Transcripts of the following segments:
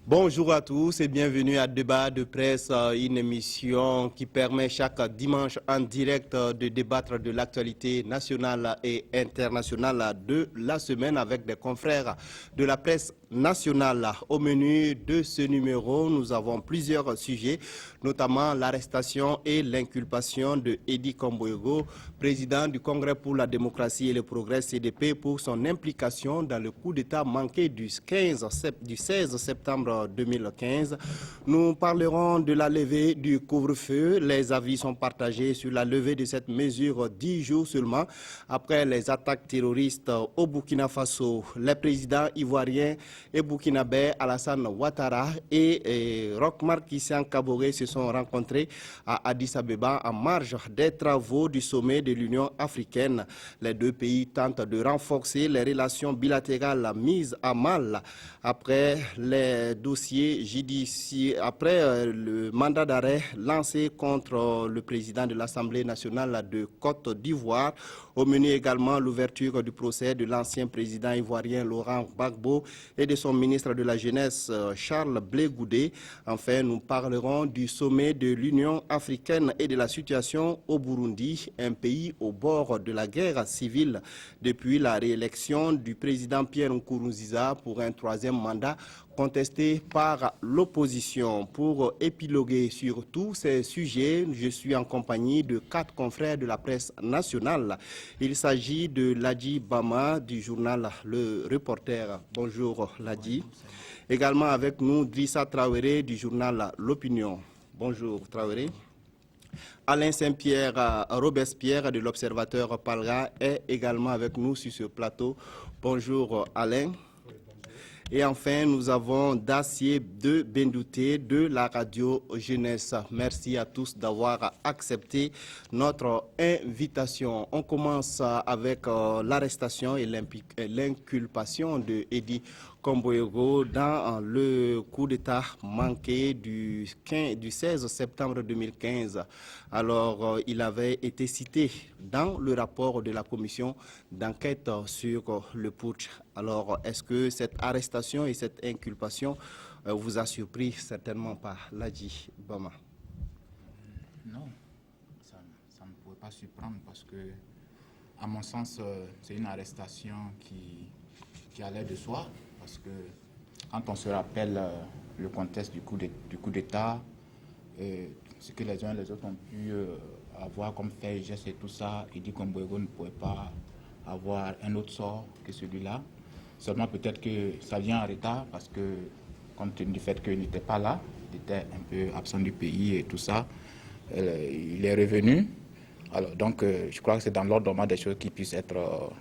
Bonjour à tous et bienvenue à Débat de presse, une émission qui permet chaque dimanche en direct de débattre de l'actualité nationale et internationale de la semaine avec des confrères de la presse nationale. Au menu de ce numéro, nous avons plusieurs sujets, notamment l'arrestation et l'inculpation de Edi Komboego, président du Congrès pour la démocratie et le progrès CDP, pour son implication dans le coup d'État manqué du 16 septembre 2015. Nous parlerons de la levée du couvre-feu. Les avis sont partagés sur la levée de cette mesure 10 jours seulement après les attaques terroristes au Burkina Faso. Les présidents ivoiriens et burkinabés Alassane Ouattara et Roch-Marc Christian Kaboré se sont rencontrés à Addis Abeba en marge des travaux du sommet de l'Union africaine. Les deux pays tentent de renforcer les relations bilatérales mises à mal après les dossiers judiciaires, après le mandat d'arrêt lancé contre le président de l'Assemblée nationale de Côte d'Ivoire. Au menu également l'ouverture du procès de l'ancien président ivoirien Laurent Gbagbo et de son ministre de la Jeunesse Charles Blé Goudé. Enfin, nous parlerons du sommet de l'Union africaine et de la situation au Burundi, un pays au bord de la guerre civile depuis la réélection du président Pierre Nkurunziza pour un troisième mandat contesté par l'opposition. Pour épiloguer sur tous ces sujets, je suis en compagnie de 4 confrères de la presse nationale. Il s'agit de Ladji Bama du journal Le Reporter. Bonjour Ladji. Également avec nous Drissa Traoré du journal L'Opinion. Bonjour Traoré. Alain Saint-Pierre Robespierre de l'Observateur Palra est également avec nous sur ce plateau. Bonjour Alain. Et enfin, nous avons Dacier de Bendouté de la radio Jeunesse. Merci à tous d'avoir accepté notre invitation. On commence avec l'arrestation et l'inculpation de Edi Komboego dans le coup d'État manqué du 16 septembre 2015. Alors, il avait été cité dans le rapport de la commission d'enquête sur le putsch. Alors, est-ce que cette arrestation et cette inculpation vous a surpris? Certainement pas. Ladji Bama. Non, ça ne pourrait pas surprendre parce que, à mon sens, c'est une arrestation qui allait de soi. Parce que quand on se rappelle le contexte du coup d'État, ce que les uns et les autres ont pu avoir comme fait et geste et tout ça, Edi Komboego ne pouvait pas avoir un autre sort que celui-là. Seulement peut-être que ça vient en retard parce que, compte tenu du fait qu'il n'était pas là, il était un peu absent du pays et tout ça, il est revenu. Alors, donc, je crois que c'est dans l'ordre normal des choses qui puissent être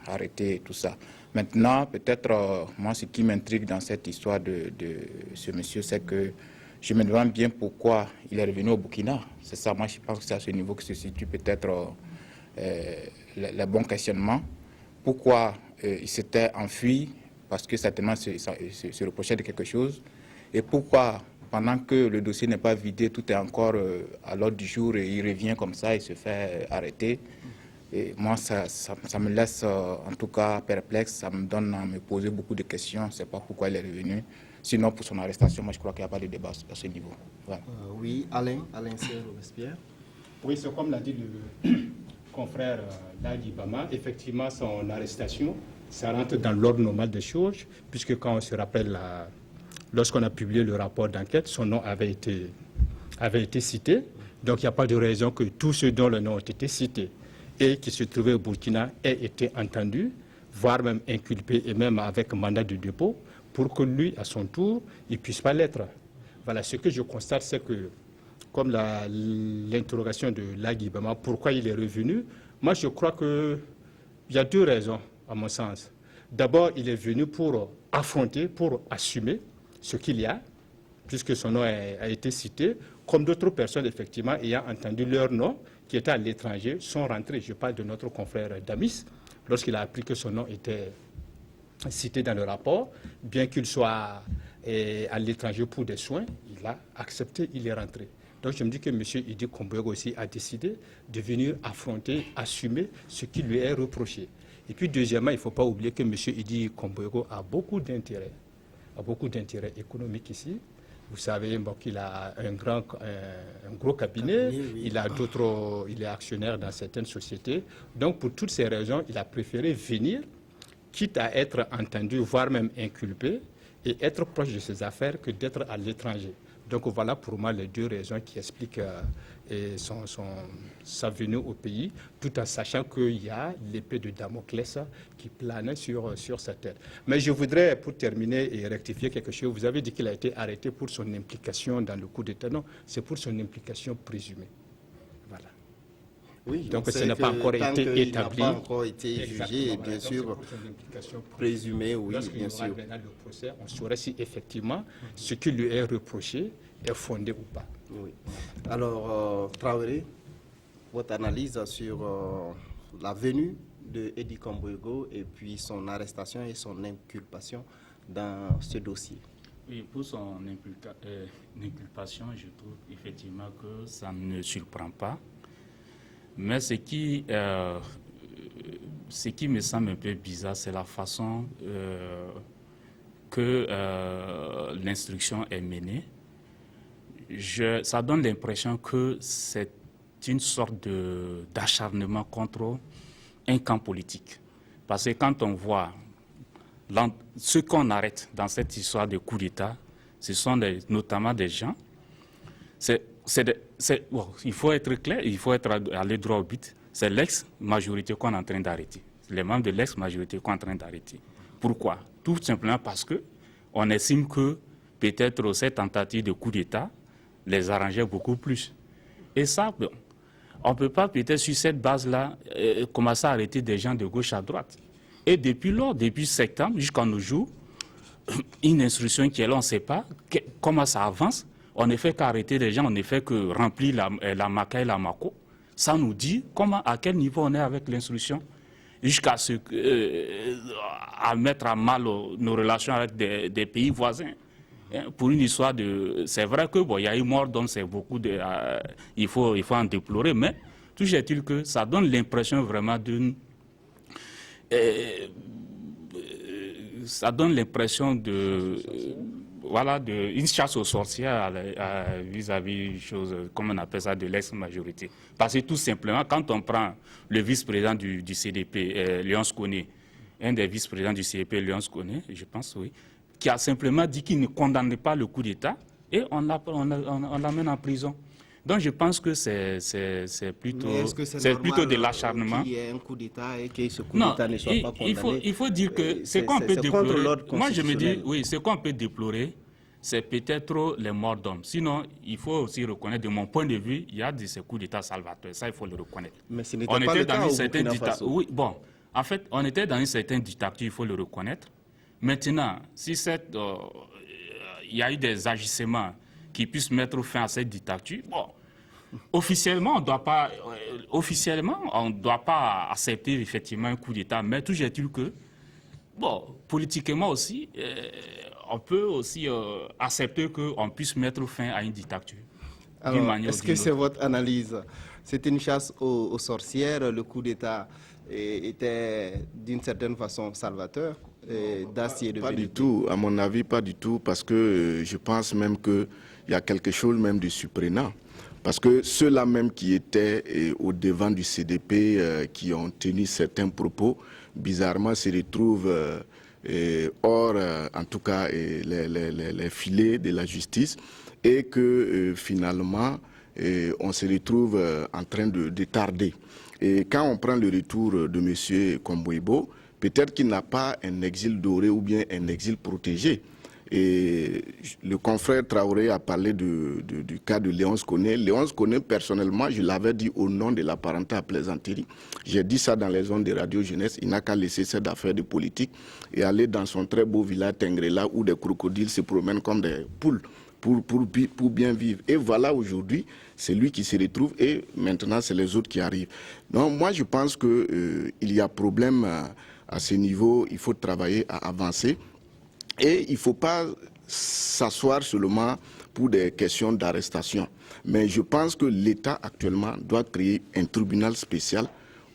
arrêtées et tout ça. Maintenant, peut-être, moi, ce qui m'intrigue dans cette histoire de ce monsieur, c'est que je me demande bien pourquoi il est revenu au Burkina. C'est ça, moi, je pense que c'est à ce niveau que se situe peut-être le bon questionnement. Pourquoi il s'était enfui, parce que certainement se reprochait de quelque chose, et pourquoi, pendant que le dossier n'est pas vidé, tout est encore à l'ordre du jour et il revient comme ça et se fait arrêter. Et moi, ça me laisse en tout cas perplexe, ça me donne à me poser beaucoup de questions, je ne sais pas pourquoi il est revenu. Sinon, pour son arrestation, moi je crois qu'il n'y a pas de débat à ce niveau. Voilà. Oui, Alain Robespierre. Oui, c'est comme l'a dit le confrère Ladji Bama, effectivement son arrestation, ça rentre dans l'ordre normal des choses, puisque quand on se rappelle, lorsqu'on a publié le rapport d'enquête, son nom avait été cité, donc il n'y a pas de raison que tous ceux dont le nom a été cité et qui se trouvaient au Burkina aient été entendus, voire même inculpés et même avec mandat de dépôt, pour que lui, à son tour, il ne puisse pas l'être. Voilà, ce que je constate, c'est que, comme l'interrogation de Ladji Bama, pourquoi il est revenu, moi je crois qu'il y a 2 raisons, à mon sens. D'abord, il est venu pour affronter, pour assumer ce qu'il y a, puisque son nom a été cité, comme d'autres personnes, effectivement, ayant entendu leur nom, qui étaient à l'étranger, sont rentrés. Je parle de notre confrère Damis, lorsqu'il a appris que son nom était cité dans le rapport, bien qu'il soit à l'étranger pour des soins, il a accepté, il est rentré. Donc je me dis que M. Edi Komboego aussi a décidé de venir affronter, assumer ce qui lui est reproché. Et puis deuxièmement, il ne faut pas oublier que M. Edi Komboego a beaucoup d'intérêt a beaucoup d'intérêts économiques ici. Vous savez qu'il a un gros cabinet, oui. Il est actionnaire dans certaines sociétés. Donc, pour toutes ces raisons, il a préféré venir, quitte à être entendu, voire même inculpé, et être proche de ses affaires que d'être à l'étranger. Donc, voilà pour moi les deux raisons qui expliquent sa venue au pays, tout en sachant qu'il y a l'épée de Damoclès qui planait sur sa tête. Mais je voudrais, pour terminer et rectifier quelque chose, vous avez dit qu'il a été arrêté pour son implication dans le coup d'État. Non, c'est pour son implication présumée. Voilà. Oui, donc ce n'a pas encore été établi. Il n'a pas encore été jugé, bien sûr, présumé, oui, bien sûr. Maintenant le procès, on saurait si effectivement ce qui lui est reproché est fondé ou pas. Oui. Alors, Traoré, votre analyse sur la venue de Eddy Kambourgo et puis son arrestation et son inculpation dans ce dossier. Oui, pour son inculpation, je trouve effectivement que ça ne surprend pas. Mais ce qui me semble un peu bizarre, c'est la façon que l'instruction est menée. Ça donne l'impression que c'est une sorte d'acharnement contre un camp politique. Parce que quand on voit ceux qu'on arrête dans cette histoire de coup d'État, ce sont notamment des gens. Bon, il faut être clair, il faut aller droit au but. C'est l'ex-majorité qu'on est en train d'arrêter. Les membres de l'ex-majorité qu'on est en train d'arrêter. Pourquoi? Tout simplement parce qu'on estime que peut-être cette tentative de coup d'État les arrangeait beaucoup plus. Et ça, bon, on ne peut pas peut-être sur cette base-là commencer à arrêter des gens de gauche à droite. Et depuis septembre jusqu'à nos jours, une instruction qui est là, on ne sait pas comment ça avance. On ne fait qu'arrêter les gens, on ne fait que remplir la Maca et la Mako. Ça nous dit à quel niveau on est avec l'instruction, jusqu'à à mettre à mal nos relations avec des pays voisins. Pour une histoire c'est vrai que bon, il y a eu mort, donc c'est beaucoup il faut en déplorer, mais toujours est-il que ça donne l'impression vraiment ça donne l'impression une chasse aux sorcières vis-à-vis choses, comme on appelle ça, de l'ex-majorité. Parce que tout simplement, quand on prend le vice-président du CDP, Léonce Koné, un des vice-présidents du CDP, Léonce Koné, je pense, oui, qui a simplement dit qu'il ne condamnait pas le coup d'État, et on l'amène en prison. Donc je pense que c'est plutôt de l'acharnement. Qu'il y ait un coup d'État et que ce coup d'État ne soit pas condamné. Il faut dire que c'est qu'on peut déplorer. Moi je me dis, oui, ce qu'on peut déplorer, c'est peut-être les morts d'hommes. Sinon, il faut aussi reconnaître, de mon point de vue, il y a de ces coups d'État salvateurs. Ça, il faut le reconnaître. Mais ce n'était pas le cas au Burkina Faso. Oui, bon, en fait, on était dans une certaine dictature, il faut le reconnaître. Maintenant, si il y a eu des agissements qui puissent mettre fin à cette dictature, bon, officiellement, on ne doit pas accepter effectivement un coup d'État, mais toujours est-il que, bon, politiquement aussi, on peut aussi accepter qu'on puisse mettre fin à une dictature. Alors, est-ce que c'est votre analyse? C'est une chasse aux sorcières, le coup d'État était d'une certaine façon salvateur d'acier de Pas du tout, à mon avis, pas du tout, parce que je pense même qu'il y a quelque chose même de surprenant. Parce que ceux-là même qui étaient au devant du CDP, qui ont tenu certains propos, bizarrement se retrouvent hors, en tout cas, les filets de la justice, et que finalement, on se retrouve en train de tarder. Et quand on prend le retour de M. Kambourgo, peut-être qu'il n'a pas un exil doré ou bien un exil protégé. Et le confrère Traoré a parlé du cas de Léonce Koné. Léonce Koné, personnellement, je l'avais dit au nom de la parenté à plaisanterie. J'ai dit ça dans les zones de Radio Jeunesse. Il n'a qu'à laisser cette affaire de politique et aller dans son très beau village Tengrela où des crocodiles se promènent comme des poules pour bien vivre. Et voilà, aujourd'hui, c'est lui qui se retrouve et maintenant, c'est les autres qui arrivent. Donc, moi, je pense qu'il y a problème à ce niveau. Il faut travailler à avancer. Et il ne faut pas s'asseoir seulement pour des questions d'arrestation. Mais je pense que l'État actuellement doit créer un tribunal spécial.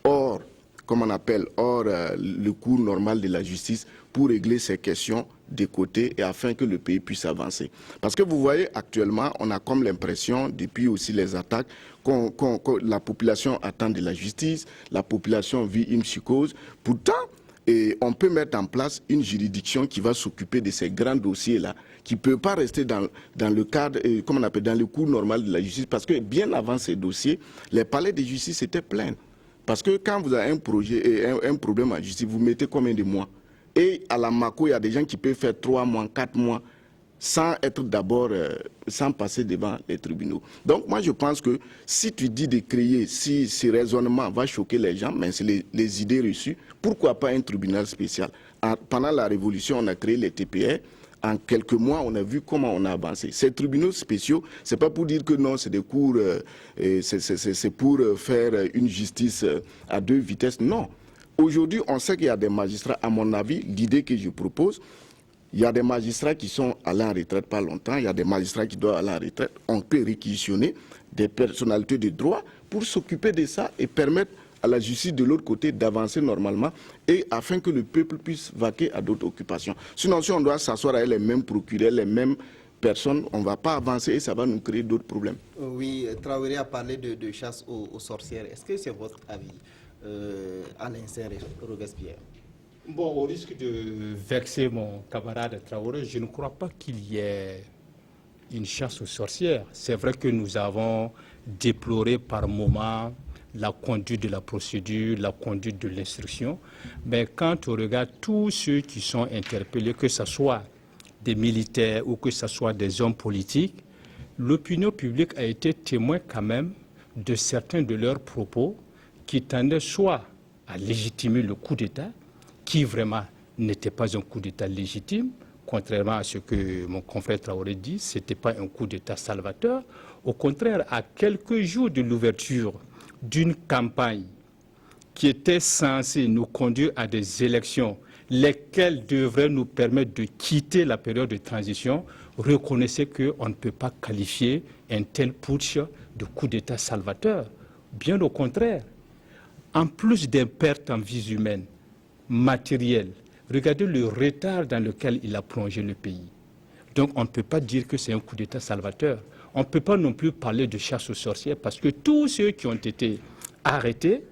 Or, comme on appelle, hors le cours normal de la justice pour régler ces questions de côté et afin que le pays puisse avancer. Parce que vous voyez, actuellement, on a comme l'impression, depuis aussi les attaques, que la population attend de la justice, la population vit une psychose. Pourtant, on peut mettre en place une juridiction qui va s'occuper de ces grands dossiers-là, qui ne peut pas rester dans le cadre, comme on appelle, dans le cours normal de la justice, parce que bien avant ces dossiers, les palais de justice étaient pleins. Parce que quand vous avez un projet, un problème en justice, vous mettez combien de mois? Et à la MACO, il y a des gens qui peuvent faire 3 mois, 4 mois, sans être d'abord, sans passer devant les tribunaux. Donc moi je pense que si tu dis de créer, si ce raisonnement va choquer les gens, mais c'est les idées reçues, pourquoi pas un tribunal spécial? Pendant la Révolution, on a créé les TPR. En quelques mois, on a vu comment on a avancé. Ces tribunaux spéciaux, c'est pas pour dire que non, c'est des cours, c'est pour faire une justice à 2 vitesses. Non. Aujourd'hui, on sait qu'il y a des magistrats, à mon avis, l'idée que je propose, il y a des magistrats qui sont allés en retraite pas longtemps, il y a des magistrats qui doivent aller en retraite. On peut réquisitionner des personnalités de droit pour s'occuper de ça et permettre à la justice de l'autre côté d'avancer normalement et afin que le peuple puisse vaquer à d'autres occupations. Sinon, si on doit s'asseoir avec les mêmes procureurs, les mêmes personnes, on ne va pas avancer et ça va nous créer d'autres problèmes. Oui, Traoré a parlé de chasse aux sorcières. Est-ce que c'est votre avis, Alain Robespierre? Bon, au risque de vexer mon camarade Traoré, je ne crois pas qu'il y ait une chasse aux sorcières. C'est vrai que nous avons déploré par moments la conduite de la procédure, la conduite de l'instruction. Mais quand on regarde tous ceux qui sont interpellés, que ce soit des militaires ou que ce soit des hommes politiques, l'opinion publique a été témoin quand même de certains de leurs propos qui tendaient soit à légitimer le coup d'État, qui vraiment n'était pas un coup d'État légitime, contrairement à ce que mon confrère Traoré dit, ce n'était pas un coup d'État salvateur. Au contraire, à quelques jours de l'ouverture d'une campagne qui était censée nous conduire à des élections, lesquelles devraient nous permettre de quitter la période de transition, reconnaissez qu'on ne peut pas qualifier un tel putsch de coup d'État salvateur. Bien au contraire, en plus des pertes en vies humaines, matérielles, regardez le retard dans lequel il a plongé le pays. Donc on ne peut pas dire que c'est un coup d'État salvateur. On ne peut pas non plus parler de chasse aux sorcières parce que tous ceux qui ont été arrêtés,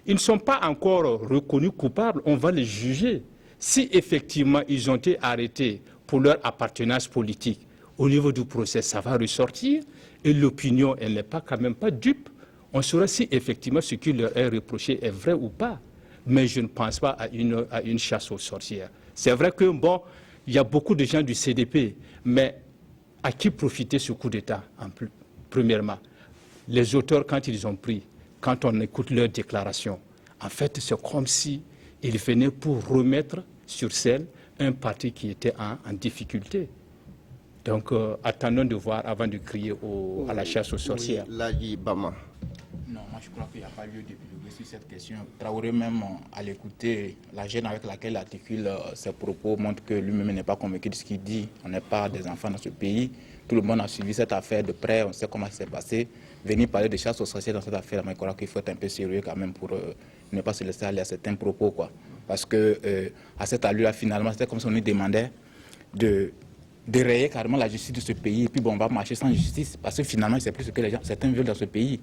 ils ne sont pas encore reconnus coupables. On va les juger. Si effectivement ils ont été arrêtés pour leur appartenance politique, au niveau du procès, ça va ressortir et l'opinion, elle n'est pas quand même pas dupe. On saura si effectivement ce qui leur est reproché est vrai ou pas. Mais je ne pense pas à une chasse aux sorcières. C'est vrai que, bon, il y a beaucoup de gens du CDP, mais à qui profitait ce coup d'État, premièrement? Les auteurs, quand ils ont pris, quand on écoute leurs déclarations, en fait, c'est comme si ils venaient pour remettre sur scène un parti qui était en difficulté. Donc, attendons de voir avant de crier à la chasse aux sorcières. Oui, Ladi Bama. Non, moi je crois qu'il n'y a pas lieu d'épiloguer sur cette question. Traoré même, à l'écouter, la gêne avec laquelle il articule ses propos montre que lui-même n'est pas convaincu de ce qu'il dit. On n'est pas des enfants dans ce pays. Tout le monde a suivi cette affaire de près, on sait comment ça s'est passé. Venir parler de chasse aux sorcières dans cette affaire, mais je crois qu'il faut être un peu sérieux quand même pour ne pas se laisser aller à certains propos, quoi. Parce que à cette allure-là, finalement, c'était comme si on nous demandait de dérayer carrément la justice de ce pays et puis bon, on va marcher sans justice parce que finalement, c'est plus ce que les gens, certains veulent dans ce pays.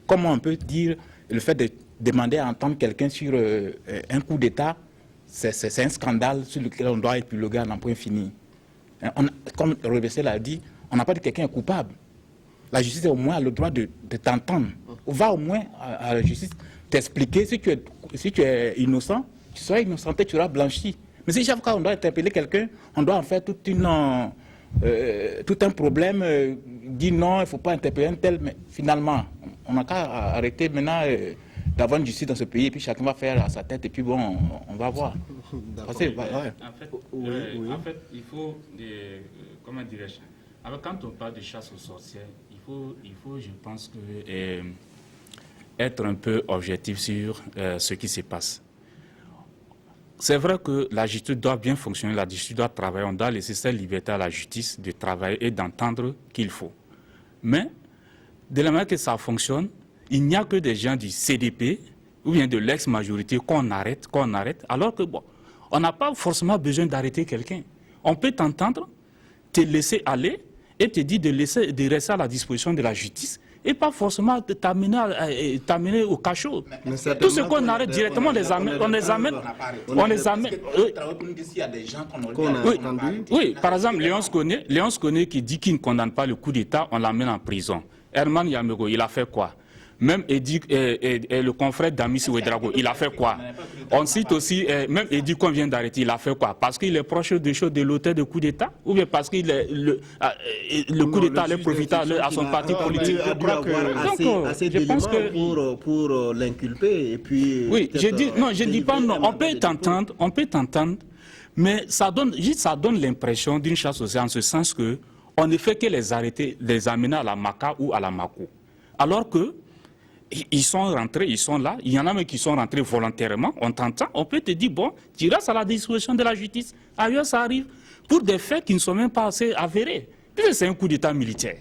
Comment on peut dire le fait de demander à entendre quelqu'un sur un coup d'État, c'est un scandale sur lequel on doit épiloguer à un point fini. Comme Robespierre l'a dit, on n'a pas dit que quelqu'un est coupable. La justice au moins a le droit de t'entendre. Va au moins à la justice t'expliquer si tu es innocent, tu seras innocenté, tu seras blanchi. Mais si chaque fois on doit interpeller quelqu'un, on doit en faire tout un problème, dire non, il ne faut pas interpeller un tel, mais finalement, on n'a qu'à arrêter maintenant d'avoir une justice dans ce pays, et puis chacun va faire à sa tête, et puis bon, on va voir. En fait, il faut, comment dirais-je, quand on parle de chasse aux sorcières, il faut je pense, être un peu objectif sur ce qui se passe. C'est vrai que la justice doit bien fonctionner, la justice doit travailler, on doit laisser cette liberté à la justice de travailler et d'entendre qu'il faut. Mais, de la manière que ça fonctionne, il n'y a que des gens du CDP ou bien de l'ex-majorité qu'on arrête, alors que bon, on n'a pas forcément besoin d'arrêter quelqu'un. On peut t'entendre, te laisser aller et te dire de rester à la disposition de la justice et pas forcément t'amener au cachot. Tout ce qu'on arrête directement, on les amène. Oui, par exemple, Léonce Koné qui dit qu'il ne condamne pas le coup d'État, on l'amène en prison. Herman Yamego, il a fait quoi? Même le confrère d'Amis Ouedraogo, il a fait quoi? On cite aussi, même Eddy qu'on vient d'arrêter, il a fait quoi? Parce qu'il est proche de l'auteur de coup d'État? Ou bien parce que le coup d'État allait profiter à son parti politique? Je crois que assez d'éléments pour l'inculper. Oui, je ne dis pas non. On peut t'entendre, mais ça donne l'impression d'une chasse aux œufs en ce sens que on ne fait que les arrêter, les amener à la Maka ou à la Mako. Alors que ils sont rentrés, ils sont là. Il y en a même qui sont rentrés volontairement. On t'entend, on peut te dire, bon, tu restes à la disposition de la justice. Ailleurs, ça arrive pour des faits qui ne sont même pas assez avérés. Puis c'est un coup d'État militaire.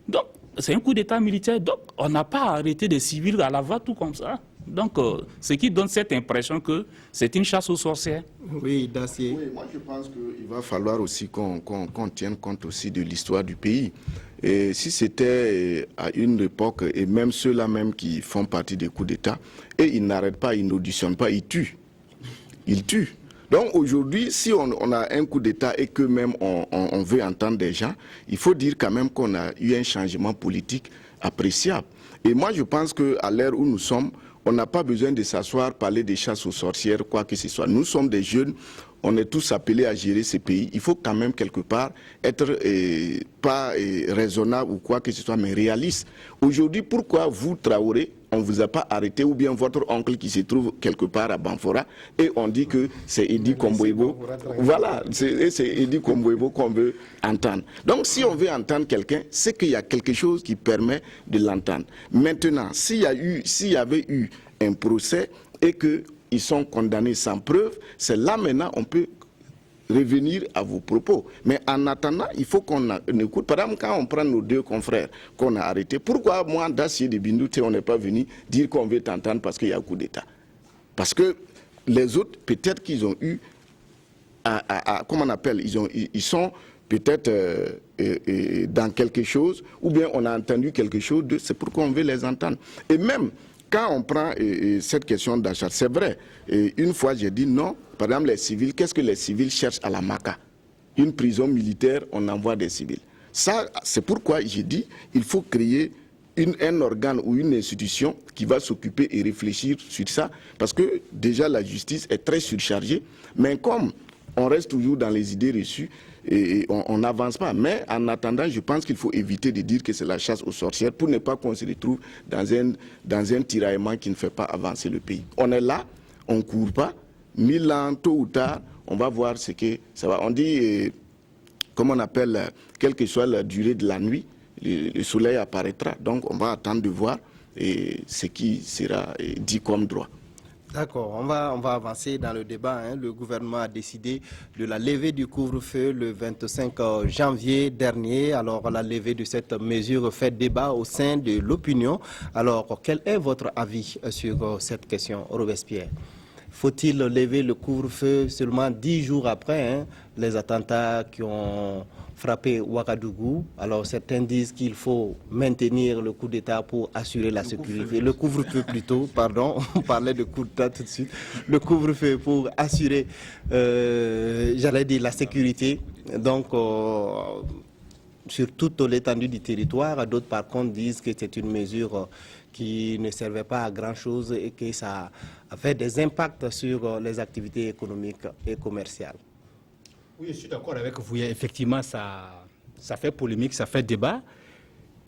Donc, c'est un coup d'État militaire. Donc, on n'a pas arrêté des civils à la va tout comme ça. Donc, ce qui donne cette impression que c'est une chasse aux sorcières. Oui, Dacier. Oui, moi je pense qu'il va falloir aussi qu'on tienne compte aussi de l'histoire du pays. Et si c'était à une époque, et même ceux-là même qui font partie des coups d'État, et ils n'arrêtent pas, ils n'auditionnent pas, ils tuent. Ils tuent. Donc aujourd'hui, si on a un coup d'État et que même on veut entendre des gens, il faut dire quand même qu'on a eu un changement politique appréciable. Et moi je pense qu'à l'ère où nous sommes, on n'a pas besoin de s'asseoir, parler des chasses aux sorcières, quoi que ce soit. Nous sommes des jeunes, on est tous appelés à gérer ces pays. Il faut quand même quelque part être pas raisonnable ou quoi que ce soit, mais réaliste. Aujourd'hui, pourquoi vous, Traoré, on ne vous a pas arrêté, ou bien votre oncle qui se trouve quelque part à Banfora, et on dit que c'est Eddy Kombouebo. Voilà, c'est Eddy Kombouebo qu'on veut entendre. Donc si on veut entendre quelqu'un, c'est qu'il y a quelque chose qui permet de l'entendre. Maintenant, s'il y avait eu un procès et qu'ils sont condamnés sans preuve, c'est là maintenant on peut revenir à vos propos. Mais en attendant, il faut qu'on écoute. Par exemple, quand on prend nos deux confrères qu'on a arrêtés, pourquoi moi, Dacier de Bindoute, on n'est pas venu dire qu'on veut t'entendre parce qu'il y a un coup d'État? Parce que les autres, peut-être qu'ils ont eu, comment on appelle, ils sont peut-être dans quelque chose, ou bien on a entendu quelque chose, c'est pourquoi on veut les entendre. Et même, quand on prend cette question d'achat, c'est vrai, une fois j'ai dit non, par exemple les civils, qu'est-ce que les civils cherchent à la Maka? Une prison militaire, on envoie des civils. Ça, c'est pourquoi j'ai dit, il faut créer un organe ou une institution qui va s'occuper et réfléchir sur ça, parce que déjà la justice est très surchargée, mais comme on reste toujours dans les idées reçues, et on n'avance pas. Mais en attendant, je pense qu'il faut éviter de dire que c'est la chasse aux sorcières pour ne pas qu'on se retrouve dans un tiraillement qui ne fait pas avancer le pays. On est là, on ne court pas. 1000 ans, tôt ou tard, on va voir ce que ça va. On dit, comment on appelle, quelle que soit la durée de la nuit, le soleil apparaîtra. Donc on va attendre de voir ce qui sera dit comme droit. D'accord, on va avancer dans le débat. Le gouvernement a décidé de la levée du couvre-feu le 25 janvier dernier. Alors, la levée de cette mesure fait débat au sein de l'opinion. Alors, quel est votre avis sur cette question, Robespierre? Faut-il lever le couvre-feu seulement 10 jours après les attentats qui ont frappé Ouagadougou? Alors certains disent qu'il faut maintenir le coup d'État pour assurer la sécurité. Le couvre-feu plutôt, pardon, on parlait de coup d'État tout de suite. Le couvre-feu pour assurer, j'allais dire, la sécurité. Donc, sur toute l'étendue du territoire, d'autres par contre disent que c'est une mesure qui ne servait pas à grand-chose et que ça avait des impacts sur les activités économiques et commerciales. Oui, je suis d'accord avec vous. Effectivement, ça fait polémique, ça fait débat.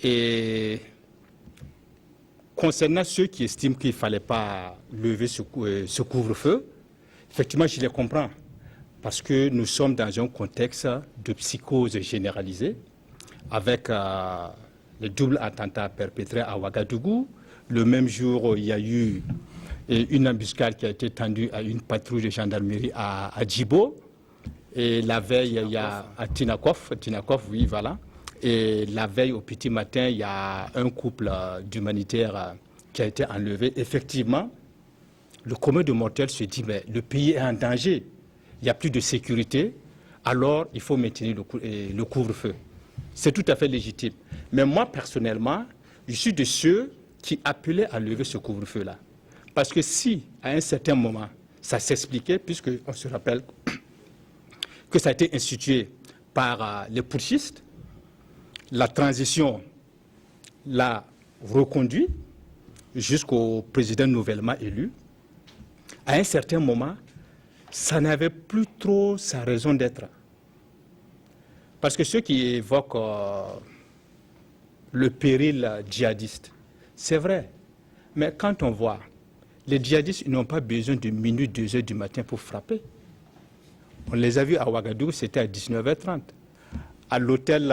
Et concernant ceux qui estiment qu'il ne fallait pas lever ce couvre-feu, effectivement, je les comprends. Parce que nous sommes dans un contexte de psychose généralisée, avec le double attentat perpétré à Ouagadougou. Le même jour, il y a eu une embuscade qui a été tendue à une patrouille de gendarmerie à Djibo. Et la veille, il y a à Tinakov, oui, voilà. Et la veille, au petit matin, il y a un couple d'humanitaires qui a été enlevé. Effectivement, le commun des mortels se dit, mais le pays est en danger, il n'y a plus de sécurité, alors il faut maintenir le couvre-feu. C'est tout à fait légitime. Mais moi, personnellement, je suis de ceux qui appelaient à lever ce couvre-feu-là. Parce que si, à un certain moment, ça s'expliquait, puisqu'on se rappelle que ça a été institué par les putschistes, la transition l'a reconduit jusqu'au président nouvellement élu. À un certain moment, ça n'avait plus trop sa raison d'être. Parce que ceux qui évoquent le péril djihadiste, c'est vrai. Mais quand on voit, les djihadistes n'ont pas besoin de minutes, 2 heures du matin pour frapper. On les a vus à Ouagadougou, c'était à 19h30. À l'hôtel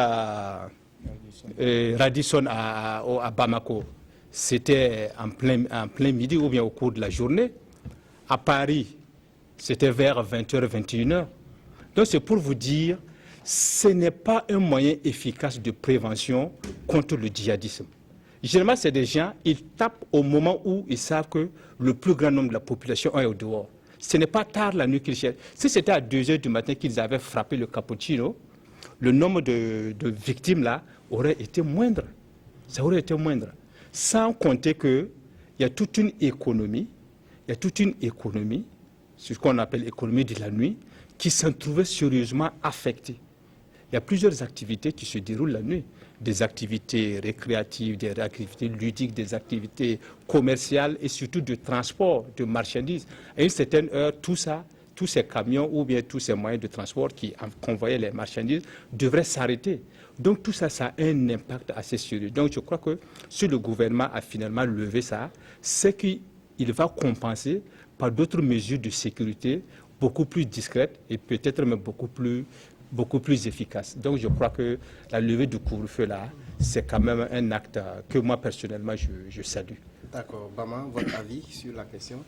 Radisson à Bamako, c'était en plein midi ou bien au cours de la journée. À Paris, c'était vers 20h, 21h. Donc c'est pour vous dire, ce n'est pas un moyen efficace de prévention contre le djihadisme. Généralement, c'est des gens, ils tapent au moment où ils savent que le plus grand nombre de la population est au dehors. Ce n'est pas tard la nuit qu'ils cherchent. Si c'était à 2h du matin qu'ils avaient frappé le Cappuccino, le nombre de victimes là aurait été moindre. Ça aurait été moindre. Sans compter qu'il y a toute une économie, ce qu'on appelle économie de la nuit, qui s'en trouvait sérieusement affectée. Il y a plusieurs activités qui se déroulent la nuit. Des activités récréatives, des activités ludiques, des activités commerciales et surtout de transport de marchandises. À une certaine heure, tous ces camions ou bien tous ces moyens de transport qui convoyaient les marchandises devraient s'arrêter. Donc tout ça, ça a un impact assez sérieux. Donc je crois que si le gouvernement a finalement levé ça, c'est qu'il va compenser par d'autres mesures de sécurité beaucoup plus discrètes et peut-être même beaucoup plus efficaces. Donc je crois que la levée du couvre-feu là, c'est quand même un acte que moi personnellement je salue. D'accord. Bama, votre avis sur la question?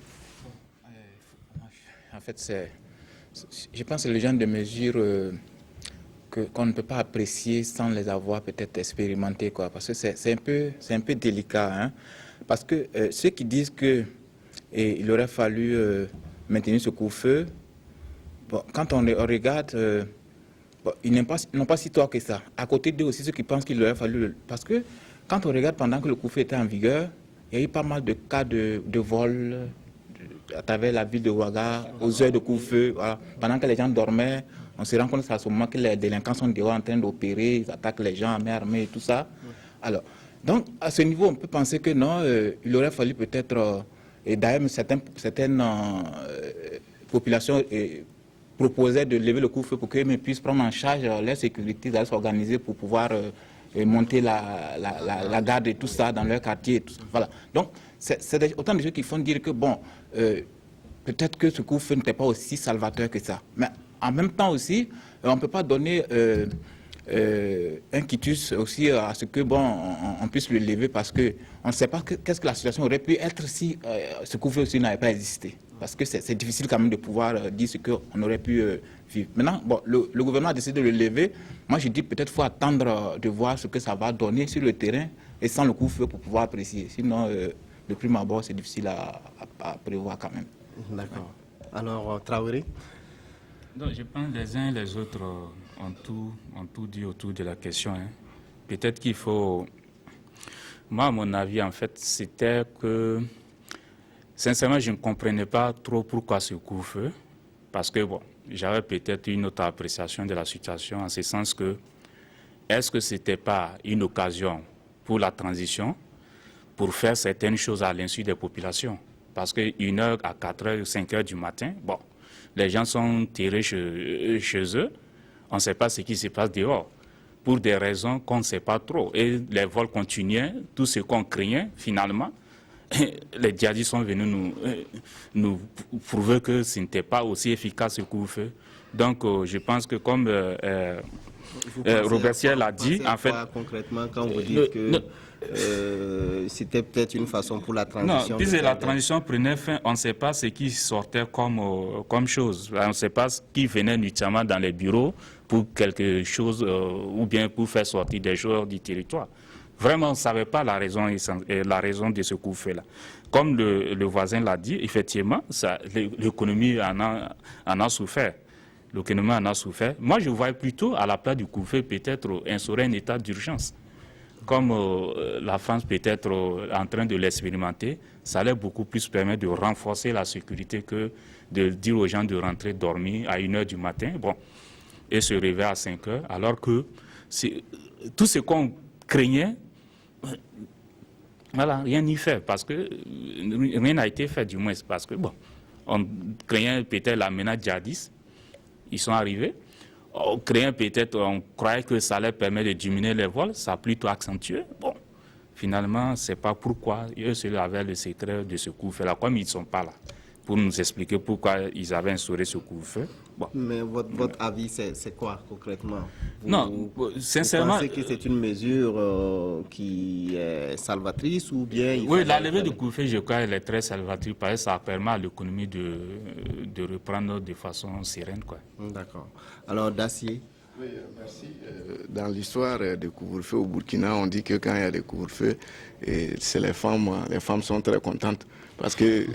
En fait, je pense que c'est le genre de mesures qu'on ne peut pas apprécier sans les avoir peut-être expérimentées, quoi, parce que c'est un peu délicat, hein, parce que ceux qui disent qu'il aurait fallu maintenir ce couvre-feu, bon, quand on regarde, bon, ils n'ont pas si tort que ça. À côté d'eux aussi, ceux qui pensent qu'il aurait fallu... Parce que quand on regarde pendant que le couvre-feu était en vigueur, il y a eu pas mal de cas de vol à travers la ville de Ouaga, aux heures de couvre-feu. Voilà. Pendant que les gens dormaient, on se rend compte à ce moment que les délinquants sont dehors en train d'opérer, ils attaquent les gens à main armée et tout ça. Alors, donc, à ce niveau, on peut penser que non, il aurait fallu peut-être... et d'ailleurs, certaines populations... proposait de lever le couvre-feu pour qu'ils puissent prendre en charge leur sécurité, d'aller s'organiser pour pouvoir monter la garde et tout ça dans leur quartier. Et tout ça. Voilà. Donc, c'est autant de choses qui font dire que, bon, peut-être que ce couvre-feu n'était pas aussi salvateur que ça. Mais en même temps aussi, on ne peut pas donner un quitus aussi à ce que, bon, on puisse le lever parce qu'on ne sait pas qu'est-ce que la situation aurait pu être si ce couvre-feu aussi n'avait pas existé. Parce que c'est difficile quand même de pouvoir dire ce qu'on aurait pu vivre. Maintenant, bon, le gouvernement a décidé de le lever. Moi, je dis peut-être qu'il faut attendre de voir ce que ça va donner sur le terrain et sans le couvre-feu pour pouvoir apprécier. Sinon, de prime abord, c'est difficile à prévoir quand même. D'accord. Alors, Traoré? Donc, je pense que les uns et les autres ont tout dit autour de la question. Hein. Peut-être qu'il faut... Moi, à mon avis, en fait, c'était que... Sincèrement, je ne comprenais pas trop pourquoi ce couvre-feu, parce que bon, j'avais peut-être une autre appréciation de la situation, en ce sens que, est-ce que ce n'était pas une occasion pour la transition, pour faire certaines choses à l'insu des populations? Parce que 1h à 4h, 5h du matin, bon, les gens sont tirés chez eux, on ne sait pas ce qui se passe dehors, pour des raisons qu'on ne sait pas trop. Et les vols continuaient, tout ce qu'on craignait, finalement, les djihadistes sont venus nous prouver que ce n'était pas aussi efficace ce couvre-feu. Donc, je pense que comme Robert Siel l'a dit, en fait... Concrètement, quand vous dites que c'était peut-être une façon pour la transition... Non, puisque la transition prenait fin, on ne sait pas ce qui sortait comme chose. On ne sait pas ce qui venait nuitamment dans les bureaux pour quelque chose ou bien pour faire sortir des joueurs du territoire. Vraiment, on ne savait pas la raison de ce couvre-feu-là. Comme le voisin l'a dit, effectivement, l'économie en a souffert. L'économie en a souffert. Moi, je voyais plutôt à la place du couvre-feu peut-être instaurer un état d'urgence. Comme la France peut être en train de l'expérimenter, ça allait beaucoup plus permettre de renforcer la sécurité que de dire aux gens de rentrer dormir à 1h du matin et se réveiller à 5h, alors que tout ce qu'on craignait, voilà, rien n'y fait, parce que rien n'a été fait, du moins, parce que, on craignait peut-être la menace djihadiste, ils sont arrivés. On craignait peut-être, on croyait que ça allait permettre de diminuer les vols, ça a plutôt accentué. Finalement, c'est pas pourquoi eux seuls avaient le secret de ce couvre-feu-là, comme ils ne sont pas là, pour nous expliquer pourquoi ils avaient instauré ce couvre-feu. Mais votre avis, c'est quoi concrètement? Sincèrement... Vous pensez que c'est une mesure qui est salvatrice ou bien... Oui, la levée du couvre-feu, je crois, elle est très salvatrice parce que ça permet à l'économie de reprendre de façon sereine, quoi. D'accord. Alors, Dacier? Oui, merci. Dans l'histoire des couvre-feux au Burkina, on dit que quand il y a des couvre-feux, c'est les femmes sont très contentes parce que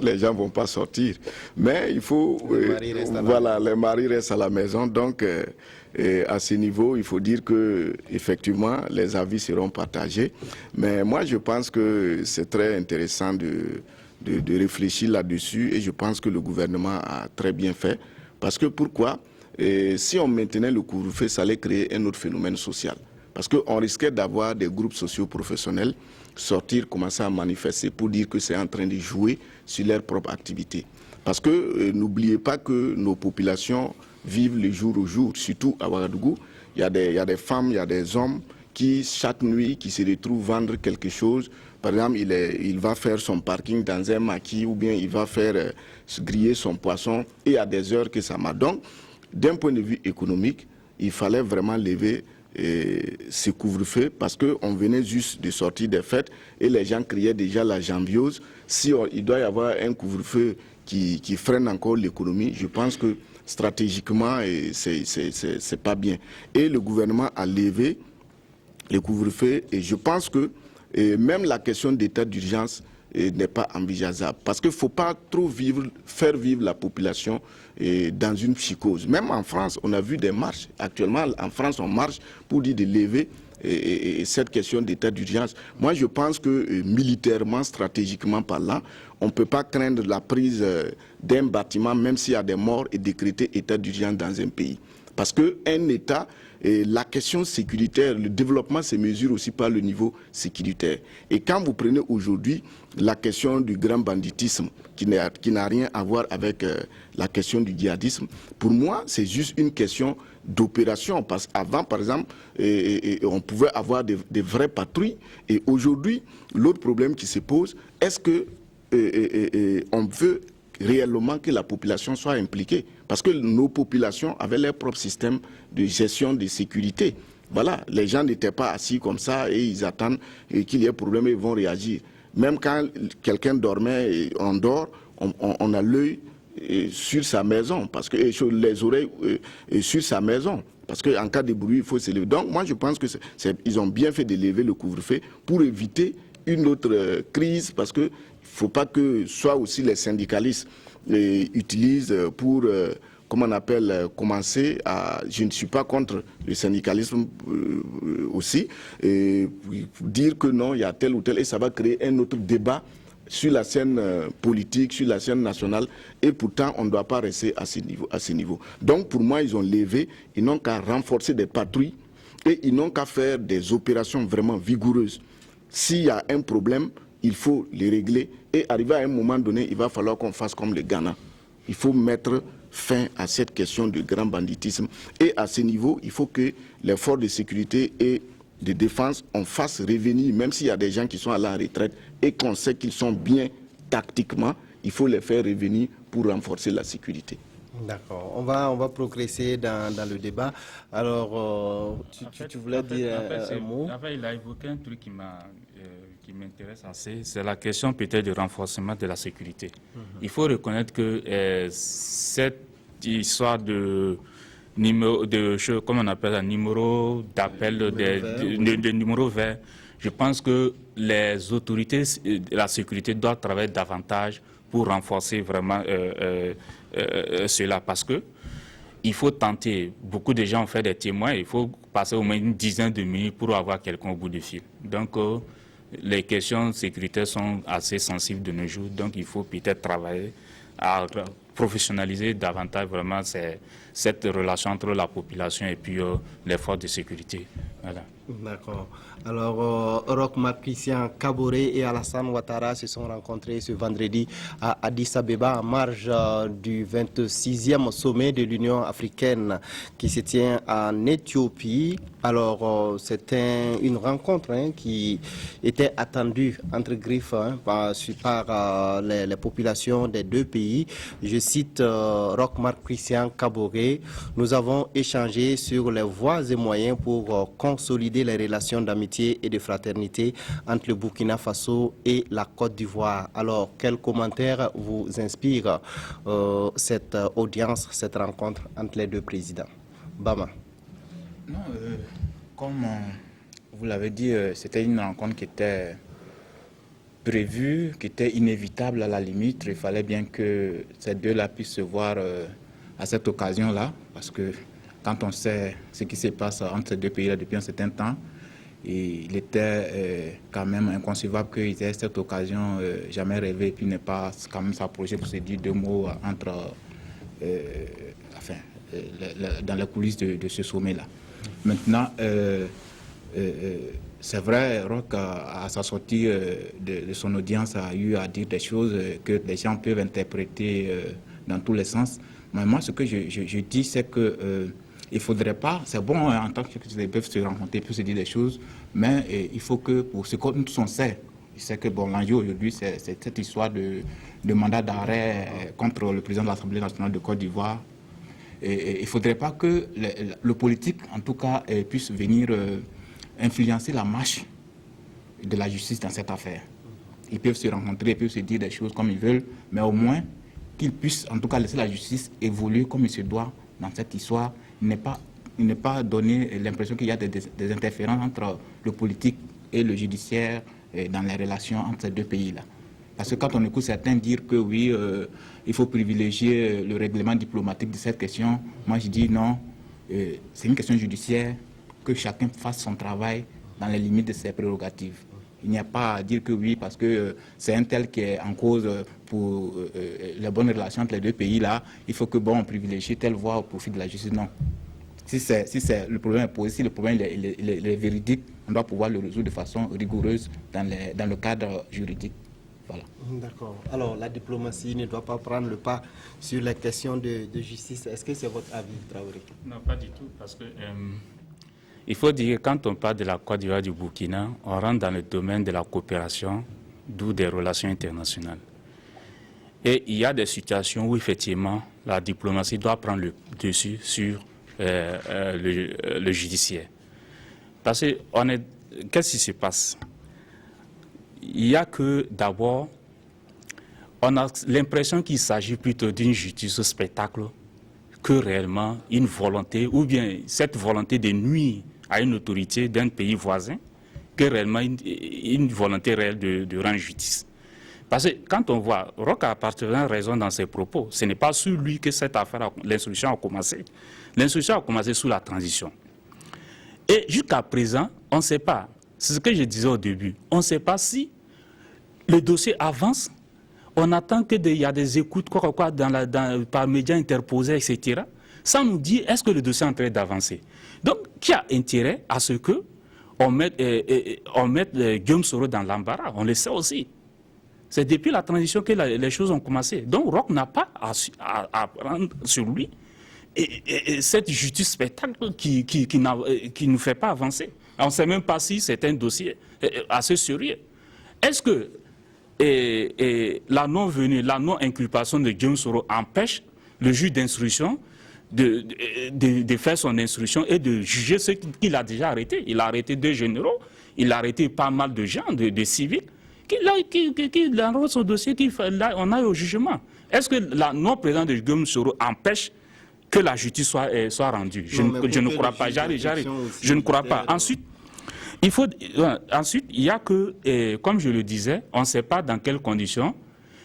les gens ne vont pas sortir. Mais il faut... les maris restent à la maison. Donc, à ce niveau, il faut dire que effectivement, les avis seront partagés. Mais moi, je pense que c'est très intéressant de réfléchir là-dessus et je pense que le gouvernement a très bien fait. Parce que pourquoi? Et si on maintenait le couvre-feu, ça allait créer un autre phénomène social. Parce qu'on risquait d'avoir des groupes sociaux professionnels sortir, commencer à manifester pour dire que c'est en train de jouer sur leur propre activité. Parce que n'oubliez pas que nos populations vivent le jour au jour, surtout à Ouagadougou. Il y a des femmes, il y a des hommes qui, chaque nuit, qui se retrouvent vendre quelque chose. Par exemple, il va faire son parking dans un maquis ou bien il va faire griller son poisson et à des heures que ça marche. Donc, d'un point de vue économique, il fallait vraiment lever ce couvre-feu parce qu'on venait juste de sortir des fêtes et les gens criaient déjà la jambiose. Si il doit y avoir un couvre-feu qui freine encore l'économie, je pense que stratégiquement, c'est pas bien. Et le gouvernement a levé le couvre-feu et je pense que même la question d'état d'urgence n'est pas envisageable. Parce qu'il ne faut pas trop faire vivre la population dans une psychose. Même en France, on a vu des marches. Actuellement, en France, on marche pour dire de lever cette question d'état d'urgence. Moi, je pense que militairement, stratégiquement parlant, on ne peut pas craindre la prise d'un bâtiment, même s'il y a des morts, et décréter état d'urgence dans un pays. Parce qu'un État, la question sécuritaire, le développement se mesure aussi par le niveau sécuritaire. Et quand vous prenez aujourd'hui la question du grand banditisme, qui n'a rien à voir avec la question du djihadisme, pour moi, c'est juste une question d'opération. Parce qu'avant, par exemple, on pouvait avoir des vraies patrouilles. Et aujourd'hui, l'autre problème qui se pose, est-ce que on veut réellement que la population soit impliquée? Parce que nos populations avaient leur propre système de gestion de sécurité. Voilà, les gens n'étaient pas assis comme ça et ils attendent qu'il y ait problème et ils vont réagir. Même quand quelqu'un dormait et on dort, on a l'œil sur sa maison, parce que les oreilles sur sa maison. Parce qu'en cas de bruit, il faut se lever. Donc moi je pense qu'ils ont bien fait de lever le couvre-feu pour éviter une autre crise, parce qu'il ne faut pas que soit aussi les syndicalistes utilisent pour, comment on appelle, commencer à... Je ne suis pas contre le syndicalisme aussi, dire que non, il y a tel ou tel, et ça va créer un autre débat sur la scène politique, sur la scène nationale, et pourtant on ne doit pas rester à ce niveau. Donc pour moi, ils ont levé, ils n'ont qu'à renforcer des patrouilles, et ils n'ont qu'à faire des opérations vraiment vigoureuses. S'il y a un problème, il faut les régler, et arrivé à un moment donné, il va falloir qu'on fasse comme le Ghana. Il faut mettre fin à cette question de grand banditisme. Et à ce niveau, il faut que les forces de sécurité et de défense, on fasse revenir, même s'il y a des gens qui sont à la retraite et qu'on sait qu'ils sont bien tactiquement, il faut les faire revenir pour renforcer la sécurité. D'accord. On va progresser dans le débat. Alors, tu voulais dire un mot? En fait, il a évoqué un truc qui m'intéresse assez, c'est la question peut-être du renforcement de la sécurité. Il faut reconnaître que cette histoire de comment on appelle ça, numéro d'appel, des numéros verts. Je pense que les autorités de la sécurité doivent travailler davantage pour renforcer vraiment cela, parce que il faut tenter. Beaucoup de gens ont fait des témoins. Il faut passer au moins une dizaine de minutes pour avoir quelqu'un au bout du fil. Donc, les questions sécuritaires sont assez sensibles de nos jours. Donc, il faut peut-être travailler à professionnaliser davantage vraiment cette relation entre la population et puis les forces de sécurité. Voilà. D'accord. Alors, Roch-Marc Christian Kaboré et Alassane Ouattara se sont rencontrés ce vendredi à Addis Abeba en marge du 26e sommet de l'Union africaine qui se tient en Éthiopie. Alors, c'était une rencontre qui était attendue entre griffes par les populations des deux pays. Je cite Roch-Marc Christian Kaboré. Nous avons échangé sur les voies et moyens pour consolider les relations d'amitié et de fraternité entre le Burkina Faso et la Côte d'Ivoire. Alors, quel commentaire vous inspire cette audience, cette rencontre entre les deux présidents? Bama. Non, comme vous l'avez dit, c'était une rencontre qui était prévue, qui était inévitable à la limite. Il fallait bien que ces deux-là puissent se voir à cette occasion-là, parce que quand on sait ce qui se passe entre ces deux pays-là depuis un certain temps, et il était quand même inconcevable qu'ils aient cette occasion jamais rêvée et puis ne pas quand même s'approcher pour se dire deux mots entre, dans les coulisses de ce sommet-là. Maintenant, c'est vrai, Roch, à sa sortie de son audience, a eu à dire des choses que les gens peuvent interpréter dans tous les sens. Mais moi, ce que je dis, c'est que il faudrait pas, c'est bon en tant qu'ils peuvent se rencontrer, peuvent se dire des choses, mais il faut que, pour ce qu'on sait, c'est que bon, l'enjeu aujourd'hui, c'est cette histoire de mandat d'arrêt contre le président de l'Assemblée nationale de Côte d'Ivoire. Et il ne faudrait pas que le politique, en tout cas, puisse venir influencer la marche de la justice dans cette affaire. Ils peuvent se rencontrer, ils peuvent se dire des choses comme ils veulent, mais au moins qu'ils puissent, en tout cas, laisser la justice évoluer comme il se doit dans cette histoire. Ne pas donner l'impression qu'il y a des interférences entre le politique et le judiciaire dans les relations entre ces deux pays-là. Parce que quand on écoute certains dire que oui, il faut privilégier le règlement diplomatique de cette question, moi je dis non, c'est une question judiciaire, que chacun fasse son travail dans les limites de ses prérogatives. Il n'y a pas à dire que oui, parce que c'est un tel qui est en cause pour les bonnes relations entre les deux pays-là, il faut que on privilégie telle voie au profit de la justice. Non. Si le problème est posé, si le problème est véridique, on doit pouvoir le résoudre de façon rigoureuse dans le cadre juridique. Voilà. D'accord. Alors, la diplomatie ne doit pas prendre le pas sur les questions de justice. Est-ce que c'est votre avis, Traoré? Non, pas du tout, parce que il faut dire que quand on parle de la Côte d'Ivoire du Burkina, on rentre dans le domaine de la coopération, d'où des relations internationales. Et il y a des situations où, effectivement, la diplomatie doit prendre le dessus sur le judiciaire. Parce que qu'est-ce qui se passe? Il y a que, d'abord, on a l'impression qu'il s'agit plutôt d'une justice au spectacle que réellement une volonté, ou bien cette volonté de nuire à une autorité d'un pays voisin, que réellement une volonté réelle de rendre justice. Parce que quand on voit, Roch a parfaitement raison dans ses propos, ce n'est pas sur lui que cette affaire, l'instruction a commencé. L'instruction a commencé sous la transition. Et jusqu'à présent, on ne sait pas, c'est ce que je disais au début, on ne sait pas si le dossier avance, on attend qu'il y a des écoutes par médias interposés, etc. Ça nous dit, est-ce que le dossier est en train d'avancer? Donc, qui a intérêt à ce qu'on mette Guillaume Soro dans l'embarras? On le sait aussi. C'est depuis la transition que les choses ont commencé. Donc, Roch n'a pas à prendre sur lui et cette justice spectacle qui ne nous fait pas avancer. On ne sait même pas si c'est un dossier assez sérieux. Est-ce que la non-venue, la non-inculpation de Guillaume Soro empêche le juge d'instruction de faire son instruction et de juger ce qu'il a déjà arrêté? Il a arrêté 2 généraux, il a arrêté pas mal de gens, de civils, qu'il envoie son dossier, on aille au jugement. Est-ce que la non-présence de Guillaume Soro empêche que la justice soit rendue. Je ne crois pas. J'arrive. Je ne crois pas. Ensuite, il y a que, comme je le disais, on ne sait pas dans quelles conditions.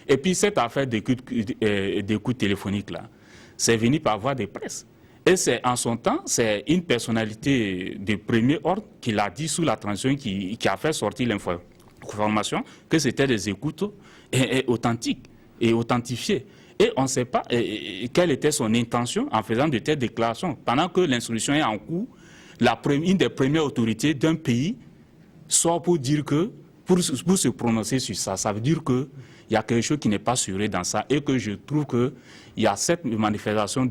Et puis cette affaire d'écoute téléphonique là, c'est venu par voie de presse. Et c'est en son temps, c'est une personnalité de premier ordre qui l'a dit sous la transition, qui a fait sortir l'information que c'était des écoutes authentiques et authentifiées. Et on ne sait pas quelle était son intention en faisant de telles déclarations. Pendant que l'instruction est en cours, une des premières autorités d'un pays sort pour dire que, pour se prononcer sur ça, ça veut dire qu'il y a quelque chose qui n'est pas assuré dans ça et que je trouve qu'il y a cette manifestation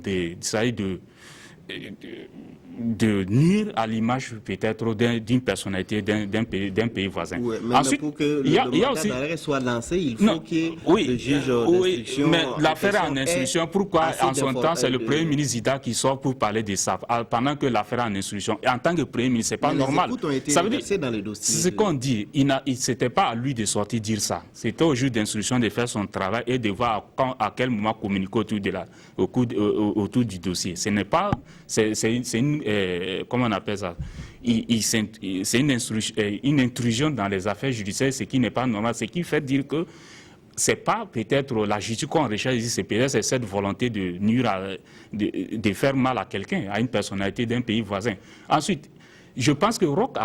de nuire à l'image peut-être d'une personnalité d'un pays voisin. Oui, mais ensuite, pour que le mandat d'arrêt soit lancé, il faut que le juge d'instruction... mais l'affaire est en instruction. Pourquoi en son temps, c'est le Premier ministre Zida qui sort pour parler de ça, pendant que l'affaire est en instruction. Et en tant que Premier ministre, ce n'est pas normal. Les écoutes ont été reversées dans le dossier. C'est ce qu'on dit. Ce n'était pas à lui de sortir dire ça. C'était au juge d'instruction de faire son travail et de voir à quel moment communiquer autour du dossier. Ce n'est pas... C'est une... comment on appelle ça? C'est une intrusion dans les affaires judiciaires, ce qui n'est pas normal, ce qui fait dire que c'est pas peut-être la justice qu'on recherche ici, c'est peut-être cette volonté de nuire, de faire mal à quelqu'un, à une personnalité d'un pays voisin. Ensuite, je pense que Roch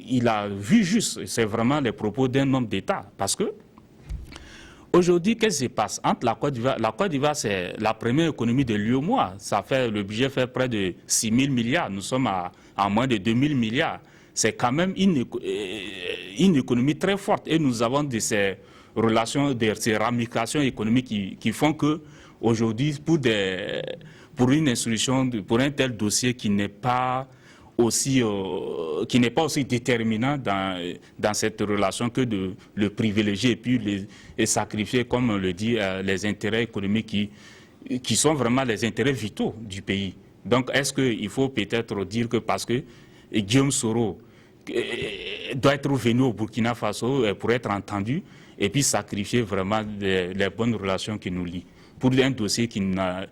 il a vu juste, c'est vraiment les propos d'un homme d'État, parce que aujourd'hui, qu'est-ce qui se passe entre la Côte d'Ivoire, c'est la première économie de l'UEMOA. Le budget fait près de 6 000 milliards. Nous sommes à moins de 2 000 milliards. C'est quand même une économie très forte. Et nous avons de ces relations, de ces ramifications économiques qui font que aujourd'hui, pour une instruction, pour un tel dossier qui n'est pas aussi déterminant dans cette relation que de le privilégier et puis sacrifier, comme on le dit, les intérêts économiques qui sont vraiment les intérêts vitaux du pays. Donc, est-ce qu'il faut peut-être dire que parce que Guillaume Soro doit être venu au Burkina Faso pour être entendu et puis sacrifier vraiment les bonnes relations qui nous lient pour un dossier qui n'a...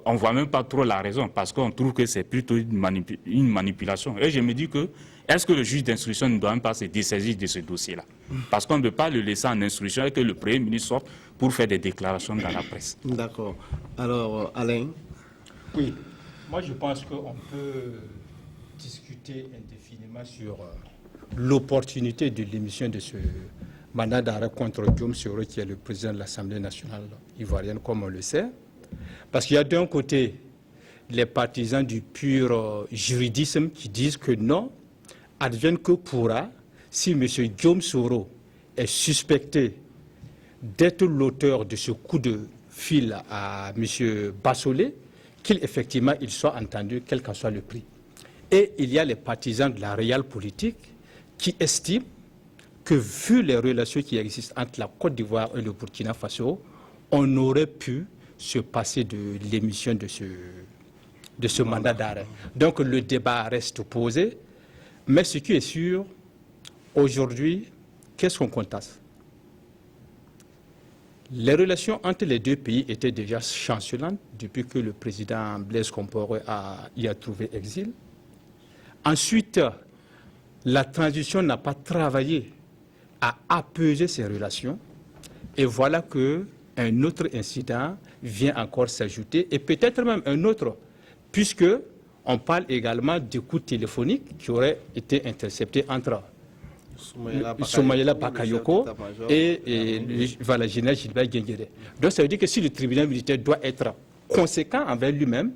On ne voit même pas trop la raison parce qu'on trouve que c'est plutôt une manipulation. Et je me dis que, est-ce que le juge d'instruction ne doit même pas se dessaisir de ce dossier-là? Parce qu'on ne peut pas le laisser en instruction et que le Premier ministre sorte pour faire des déclarations dans la presse. D'accord. Alors, Alain? Oui, moi je pense qu'on peut discuter indéfiniment sur l'opportunité de l'émission de ce mandat d'arrêt contre Guillaume Soro, qui est le président de l'Assemblée nationale ivoirienne, comme on le sait. Parce qu'il y a d'un côté les partisans du pur juridisme qui disent que non, advienne que pourra, si M. Guillaume Soro est suspecté d'être l'auteur de ce coup de fil à M. Bassolé, qu'effectivement il soit entendu, quel qu'en soit le prix. Et il y a les partisans de la réelle politique qui estiment que, vu les relations qui existent entre la Côte d'Ivoire et le Burkina Faso, on aurait pu se passer de l'émission de ce mandat d'arrêt. Donc le débat reste posé, mais ce qui est sûr, aujourd'hui, qu'est-ce qu'on constate? Les relations entre les deux pays étaient déjà chancelantes depuis que le président Blaise Compaoré y a trouvé exil. Ensuite, la transition n'a pas travaillé à apaiser ces relations, et voilà qu'un autre incident vient encore s'ajouter, et peut-être même un autre, puisque on parle également d'écoutes téléphoniques qui auraient été interceptées entre Soumaïla Bakayoko et le général Gilbert Guengere. Donc ça veut dire que si le tribunal militaire doit être conséquent envers lui-même,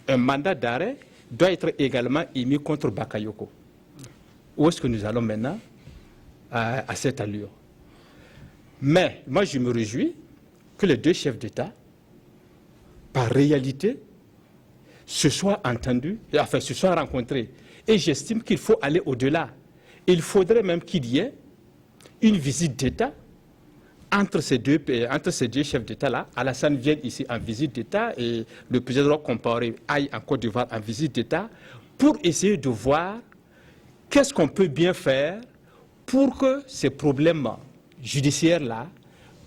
un mandat d'arrêt doit être également émis contre Bakayoko. Où est-ce que nous allons maintenant à cette allure? Mais moi je me réjouis que les deux chefs d'État, par réalité, se soient entendus, enfin se soient rencontrés. Et j'estime qu'il faut aller au-delà. Il faudrait même qu'il y ait une visite d'État entre ces deux chefs d'État-là. Alassane vienne ici en visite d'État et le président Compaoré aille en Côte d'Ivoire en visite d'État pour essayer de voir qu'est-ce qu'on peut bien faire pour que ces problèmes judiciaires-là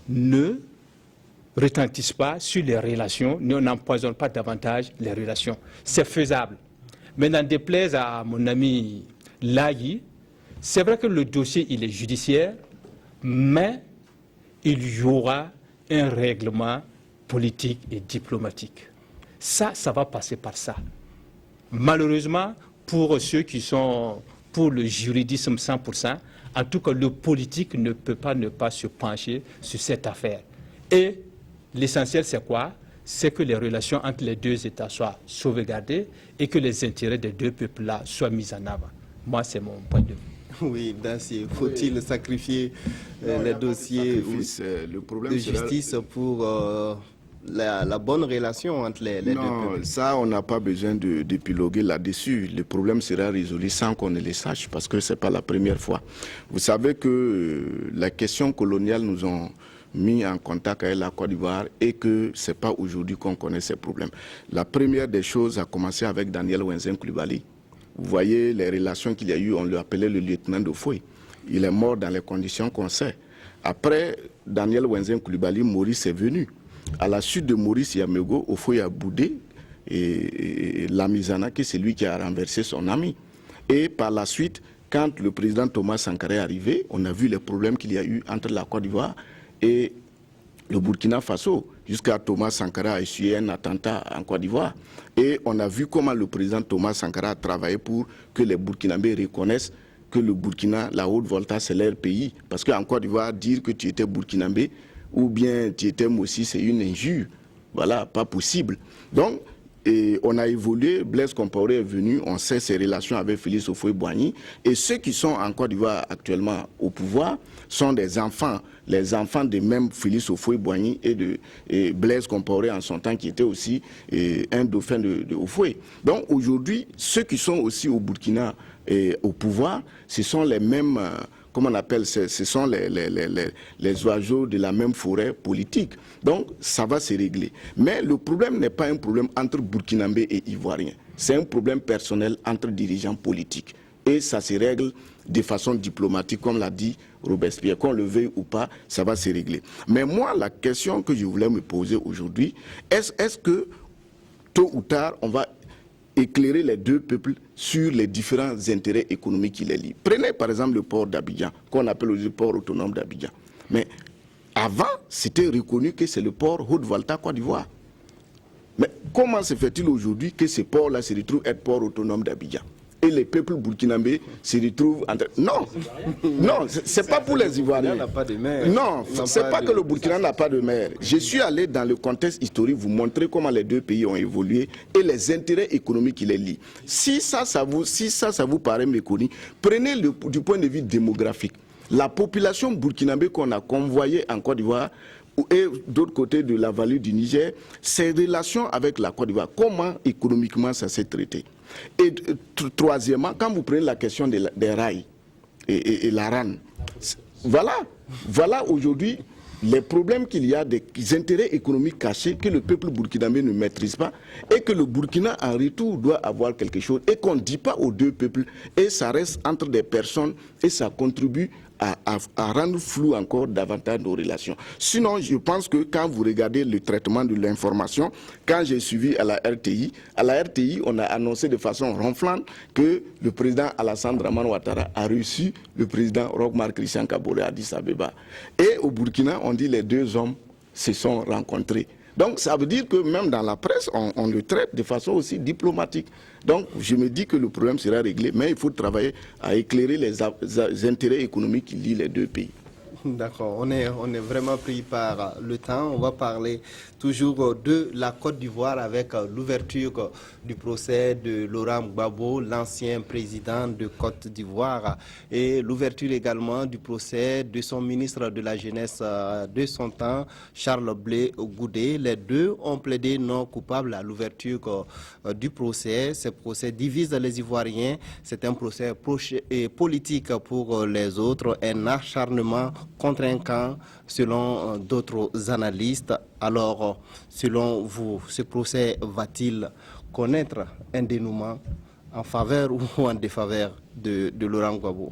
ne retentisse pas sur les relations, on n'empoisonne pas davantage les relations. C'est faisable. Mais n'en déplaise à mon ami Layi, c'est vrai que le dossier il est judiciaire, mais il y aura un règlement politique et diplomatique. Ça va passer par ça. Malheureusement, pour ceux qui sont pour le juridisme 100%, en tout cas, le politique ne peut pas ne pas se pencher sur cette affaire. Et l'essentiel, c'est quoi? C'est que les relations entre les deux États soient sauvegardées et que les intérêts des deux peuples-là soient mis en avant. Moi, c'est mon point de vue. Oui, faut-il sacrifier les dossiers de justice pour la bonne relation entre les deux peuples? Non, ça, on n'a pas besoin d'épiloguer là-dessus. Le problème sera résolu sans qu'on ne le sache, parce que ce n'est pas la première fois. Vous savez que la question coloniale nous ont mis en contact avec la Côte d'Ivoire et que ce n'est pas aujourd'hui qu'on connaît ces problèmes. La première des choses a commencé avec Daniel Wenzen Coulibaly. Vous voyez les relations qu'il y a eu, on lui appelait le lieutenant de Foy. Il est mort dans les conditions qu'on sait. Après Daniel Wenzen Coulibaly, Maurice est venu. À la suite de Maurice Yamego, Ofoy a boudé et Lamizana, qui c'est lui qui a renversé son ami. Et par la suite, quand le président Thomas Sankara est arrivé, on a vu les problèmes qu'il y a eu entre la Côte d'Ivoire et le Burkina Faso, jusqu'à Thomas Sankara a essuyé un attentat en Côte d'Ivoire. Et on a vu comment le président Thomas Sankara a travaillé pour que les Burkinabés reconnaissent que le Burkina, la Haute-Volta, c'est leur pays. Parce qu'en Côte d'Ivoire, dire que tu étais Burkinabé ou bien tu étais Mossi, c'est une injure. Voilà, pas possible. Donc, et on a évolué, Blaise Compaoré est venu, on sait ses relations avec Félix Houphouët-Boigny. Et ceux qui sont en Côte d'Ivoire actuellement au pouvoir sont des enfants, les enfants de même Félix Houphouët-Boigny et Blaise Compaoré en son temps, qui était aussi un dauphin de Houphouët. Donc aujourd'hui, ceux qui sont aussi au Burkina et au pouvoir, ce sont les mêmes... Comment on appelle, ce sont les oiseaux de la même forêt politique. Donc, ça va se régler. Mais le problème n'est pas un problème entre Burkinabés et Ivoiriens. C'est un problème personnel entre dirigeants politiques. Et ça se règle de façon diplomatique, comme l'a dit Robespierre. Qu'on le veuille ou pas, ça va se régler. Mais moi, la question que je voulais me poser aujourd'hui, est-ce que, tôt ou tard, on va éclairer les deux peuples sur les différents intérêts économiques qui les lient. Prenez par exemple le port d'Abidjan, qu'on appelle aujourd'hui le port autonome d'Abidjan. Mais avant, c'était reconnu que c'est le port Haute-Volta Côte d'Ivoire. Mais comment se fait-il aujourd'hui que ce port-là se retrouve être port autonome d'Abidjan? Et les peuples burkinabés se retrouvent entre... Non, non, c'est pas pour les Ivoiriens. Non, c'est pas que le Burkina n'a pas de mer. Je suis allé dans le contexte historique vous montrer comment les deux pays ont évolué et les intérêts économiques qui les lient. Si ça vous paraît méconnu, prenez du point de vue démographique. La population burkinabé qu'on a convoyée en Côte d'Ivoire et d'autre côté de la vallée du Niger, ses relations avec la Côte d'Ivoire, comment économiquement ça s'est traité? Et troisièmement, quand vous prenez la question des rails et la RAN, voilà aujourd'hui les problèmes qu'il y a, des intérêts économiques cachés que le peuple burkinabé ne maîtrise pas et que le Burkina en retour doit avoir quelque chose et qu'on ne dit pas aux deux peuples et ça reste entre des personnes et ça contribue à rendre flou encore davantage nos relations. Sinon, je pense que quand vous regardez le traitement de l'information, quand j'ai suivi à la RTI, on a annoncé de façon ronflante que le président Alassane Dramane Ouattara a reçu le président Roch-Marc Christian Kaboré à Addis Abeba. Et au Burkina, on dit les deux hommes se sont rencontrés. Donc ça veut dire que même dans la presse, on le traite de façon aussi diplomatique. Donc je me dis que le problème sera réglé, mais il faut travailler à éclairer les intérêts économiques qui lient les deux pays. D'accord, on est vraiment pris par le temps. On va parler toujours de la Côte d'Ivoire avec l'ouverture du procès de Laurent Gbagbo, l'ancien président de Côte d'Ivoire, et l'ouverture également du procès de son ministre de la Jeunesse de son temps, Charles Blé Goudé. Les deux ont plaidé non coupables à l'ouverture du procès. Ce procès divise les Ivoiriens. C'est un procès politique pour les autres, un acharnement contre un camp, selon d'autres analystes. Alors, selon vous, ce procès va-t-il connaître un dénouement en faveur ou en défaveur de Laurent Gbagbo?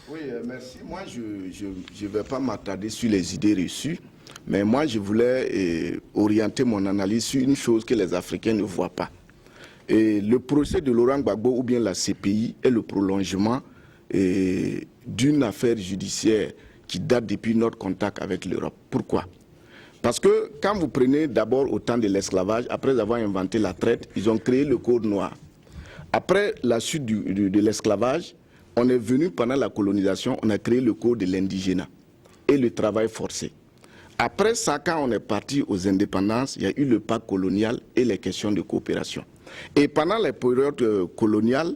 Oui, merci. Moi, je ne vais pas m'attarder sur les idées reçues, Mais moi, je voulais orienter mon analyse sur une chose que les Africains ne voient pas. Et le procès de Laurent Gbagbo ou bien la CPI est le prolongement d'une affaire judiciaire qui date depuis notre contact avec l'Europe. Pourquoi? Parce que quand vous prenez d'abord au temps de l'esclavage, après avoir inventé la traite, ils ont créé le code noir. Après la suite de l'esclavage, on est venu pendant la colonisation, on a créé le code de l'indigénat et le travail forcé. Après ça, quand on est parti aux indépendances, il y a eu le pacte colonial et les questions de coopération. Et pendant les périodes coloniales,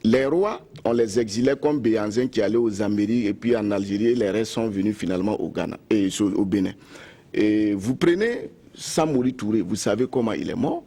les rois, on les exilait comme Béhanzin qui allait aux Amériques et puis en Algérie, les restes sont venus finalement au Ghana et au Bénin. Et vous prenez Samori Touré, vous savez comment il est mort.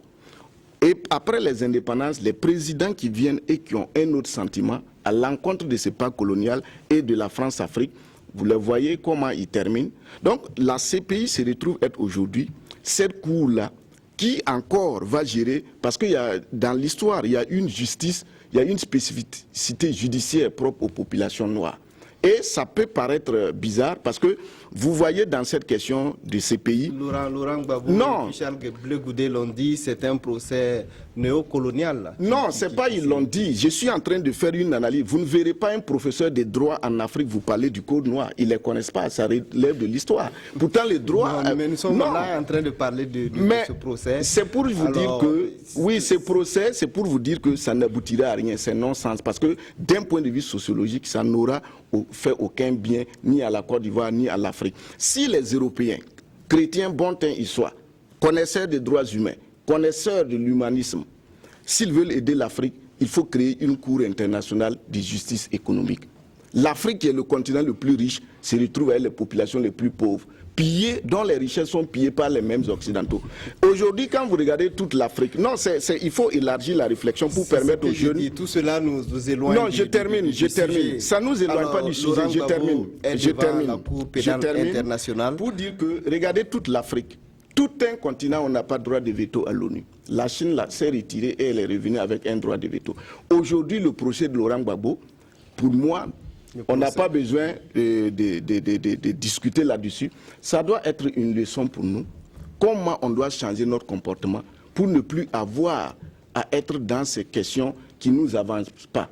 Et après les indépendances, les présidents qui viennent et qui ont un autre sentiment à l'encontre de ce pacte colonial et de la France-Afrique, vous le voyez comment ils terminent. Donc la CPI se retrouve être aujourd'hui cette cour-là qui encore va gérer, parce que dans l'histoire, il y a une justice, il y a une spécificité judiciaire propre aux populations noires. Et ça peut paraître bizarre parce que vous voyez dans cette question de ces pays... Laurent Gbagbo et Charles Blé Goudé l'ont dit, c'est un procès néocolonial. Non, c'est pas ils l'ont dit. Je suis en train de faire une analyse. Vous ne verrez pas un professeur de droit en Afrique vous parler du code noir. Ils ne les connaissent pas, ça relève de l'histoire. Pourtant, les droits... Non, mais nous sommes là en train de parler de ce procès. C'est pour vous dire que... Oui, ce procès, c'est pour vous dire que ça n'aboutira à rien. C'est non-sens. Parce que d'un point de vue sociologique, ça n'aura fait aucun bien ni à la Côte d'Ivoire ni à l'Afrique. Si les Européens, chrétiens, bon teint ils soient, connaisseurs des droits humains, connaisseurs de l'humanisme, s'ils veulent aider l'Afrique, il faut créer une cour internationale de justice économique. L'Afrique, qui est le continent le plus riche, se retrouve avec les populations les plus pauvres, pillées, dont les richesses sont pillées par les mêmes occidentaux. Aujourd'hui, quand vous regardez toute l'Afrique, il faut élargir la réflexion pour permettre aux jeunes... Tout cela nous éloigne. Non, je termine. Ça ne nous éloigne pas du sujet. Je termine. La Cour pénale internationale. Pour dire que, regardez toute l'Afrique. Tout un continent, on n'a pas de droit de veto à l'ONU. La Chine s'est retirée et elle est revenue avec un droit de veto. Aujourd'hui, le procès de Laurent Gbagbo, pour moi, on n'a pas besoin de discuter là-dessus. Ça doit être une leçon pour nous. Comment on doit changer notre comportement pour ne plus avoir à être dans ces questions qui ne nous avancent pas.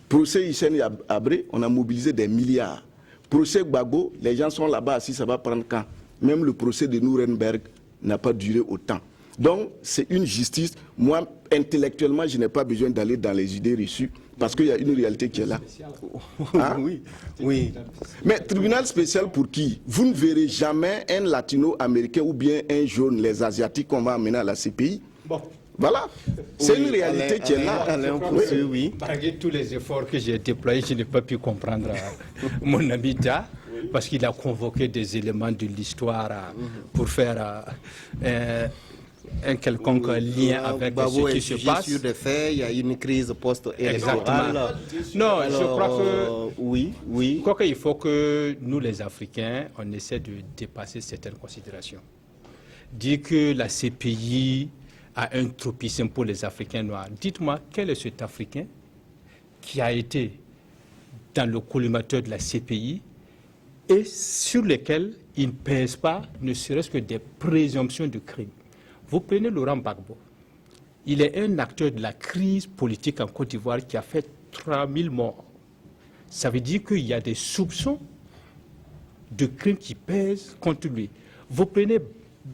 Procès Hissène Habré, on a mobilisé des milliards. Procès Gbagbo, les gens sont là-bas assis, ça va prendre quand? Même le procès de Nuremberg n'a pas duré autant. Donc, c'est une justice. Moi, intellectuellement, je n'ai pas besoin d'aller dans les idées reçues parce qu'il y a une réalité qui est là. Hein? Oui. Mais tribunal spécial pour qui? Vous ne verrez jamais un latino-américain ou bien un jaune, les asiatiques qu'on va amener à la CPI. Bon. Voilà. C'est une réalité qui est là. Malgré tous les efforts que j'ai déployés, je n'ai pas pu comprendre mon ami Da, parce qu'il a convoqué des éléments de l'histoire pour faire un quelconque lien avec ce qui se passe. Sur des faits, il y a une crise post-électorale. Non, je crois que... Oui. Je crois qu'il faut que nous, les Africains, on essaie de dépasser certaines considérations. Dire que la CPI a un tropisme pour les Africains noirs. Dites-moi, quel est cet Africain qui a été dans le collimateur de la CPI et sur lesquels il ne pèse pas, ne serait-ce que des présomptions de crime? Vous prenez Laurent Gbagbo. Il est un acteur de la crise politique en Côte d'Ivoire qui a fait 3000 morts. Ça veut dire qu'il y a des soupçons de crimes qui pèsent contre lui. Vous prenez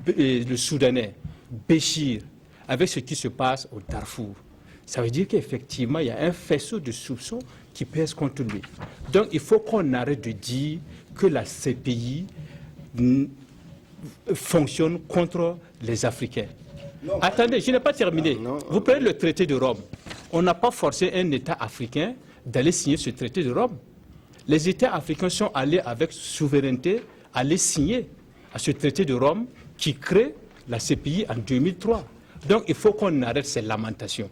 le Soudanais, Béchir, avec ce qui se passe au Darfour. Ça veut dire qu'effectivement, il y a un faisceau de soupçons qui pèse contre lui. Donc, il faut qu'on arrête de dire que la CPI fonctionne contre les Africains. Non, attendez, je n'ai pas terminé. Vous prenez le traité de Rome. On n'a pas forcé un État africain d'aller signer ce traité de Rome. Les États africains sont allés avec souveraineté, aller signer à ce traité de Rome qui crée la CPI en 2003. Donc il faut qu'on arrête ces lamentations.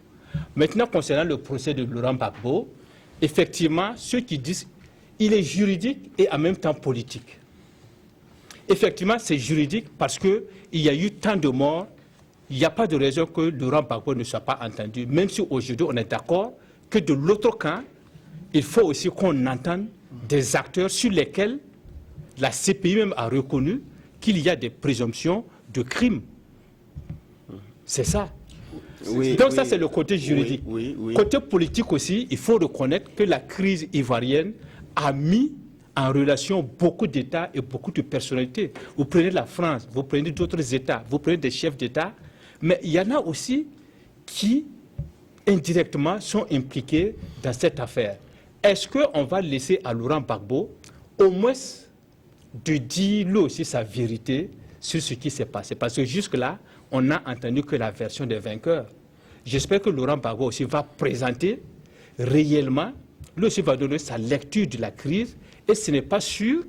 Maintenant, concernant le procès de Laurent Gbagbo, effectivement, ceux qui disent qu'il est juridique et en même temps politique. Effectivement, c'est juridique parce qu'il y a eu tant de morts, il n'y a pas de raison que Laurent Gbagbo ne soit pas entendu, même si aujourd'hui on est d'accord que de l'autre camp, il faut aussi qu'on entende des acteurs sur lesquels la CPI même a reconnu qu'il y a des présomptions de crime. C'est ça. Oui, Donc oui, ça, c'est le côté juridique. Oui. Côté politique aussi, il faut reconnaître que la crise ivoirienne a mis en relation beaucoup d'États et beaucoup de personnalités. Vous prenez la France, vous prenez d'autres États, vous prenez des chefs d'État, mais il y en a aussi qui, indirectement, sont impliqués dans cette affaire. Est-ce qu'on va laisser à Laurent Gbagbo, au moins, de dire lui aussi sa vérité sur ce qui s'est passé? Parce que jusque-là, on n'a entendu que la version des vainqueurs. J'espère que Laurent Gbagbo aussi va présenter réellement, lui aussi va donner sa lecture de la crise, et ce n'est pas sûr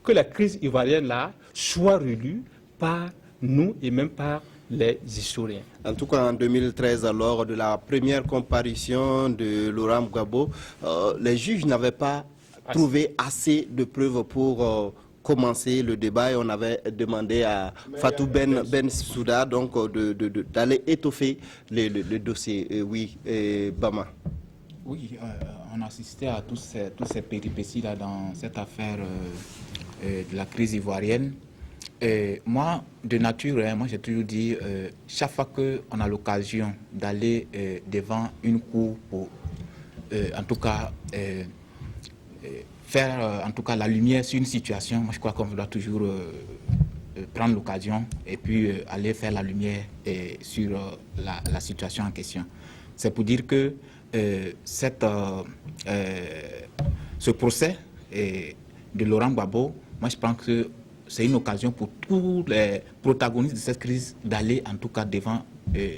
que la crise ivoirienne là soit relue par nous et même par les historiens. En tout cas, en 2013, lors de la première comparution de Laurent Gbagbo, les juges n'avaient pas trouvé assez de preuves pour commencer le débat, et on avait demandé à Fatou Ben Souda donc d'aller étoffer le dossier. Oui, Bama. Oui, on assistait à tous ces péripéties-là dans cette affaire de la crise ivoirienne. Moi, de nature, moi j'ai toujours dit, chaque fois qu'on a l'occasion d'aller devant une cour pour, en tout cas, faire en tout cas la lumière sur une situation, moi je crois qu'on doit toujours prendre l'occasion et puis aller faire la lumière sur la situation en question. C'est pour dire que ce procès de Laurent Gbagbo, moi je pense que c'est une occasion pour tous les protagonistes de cette crise d'aller en tout cas devant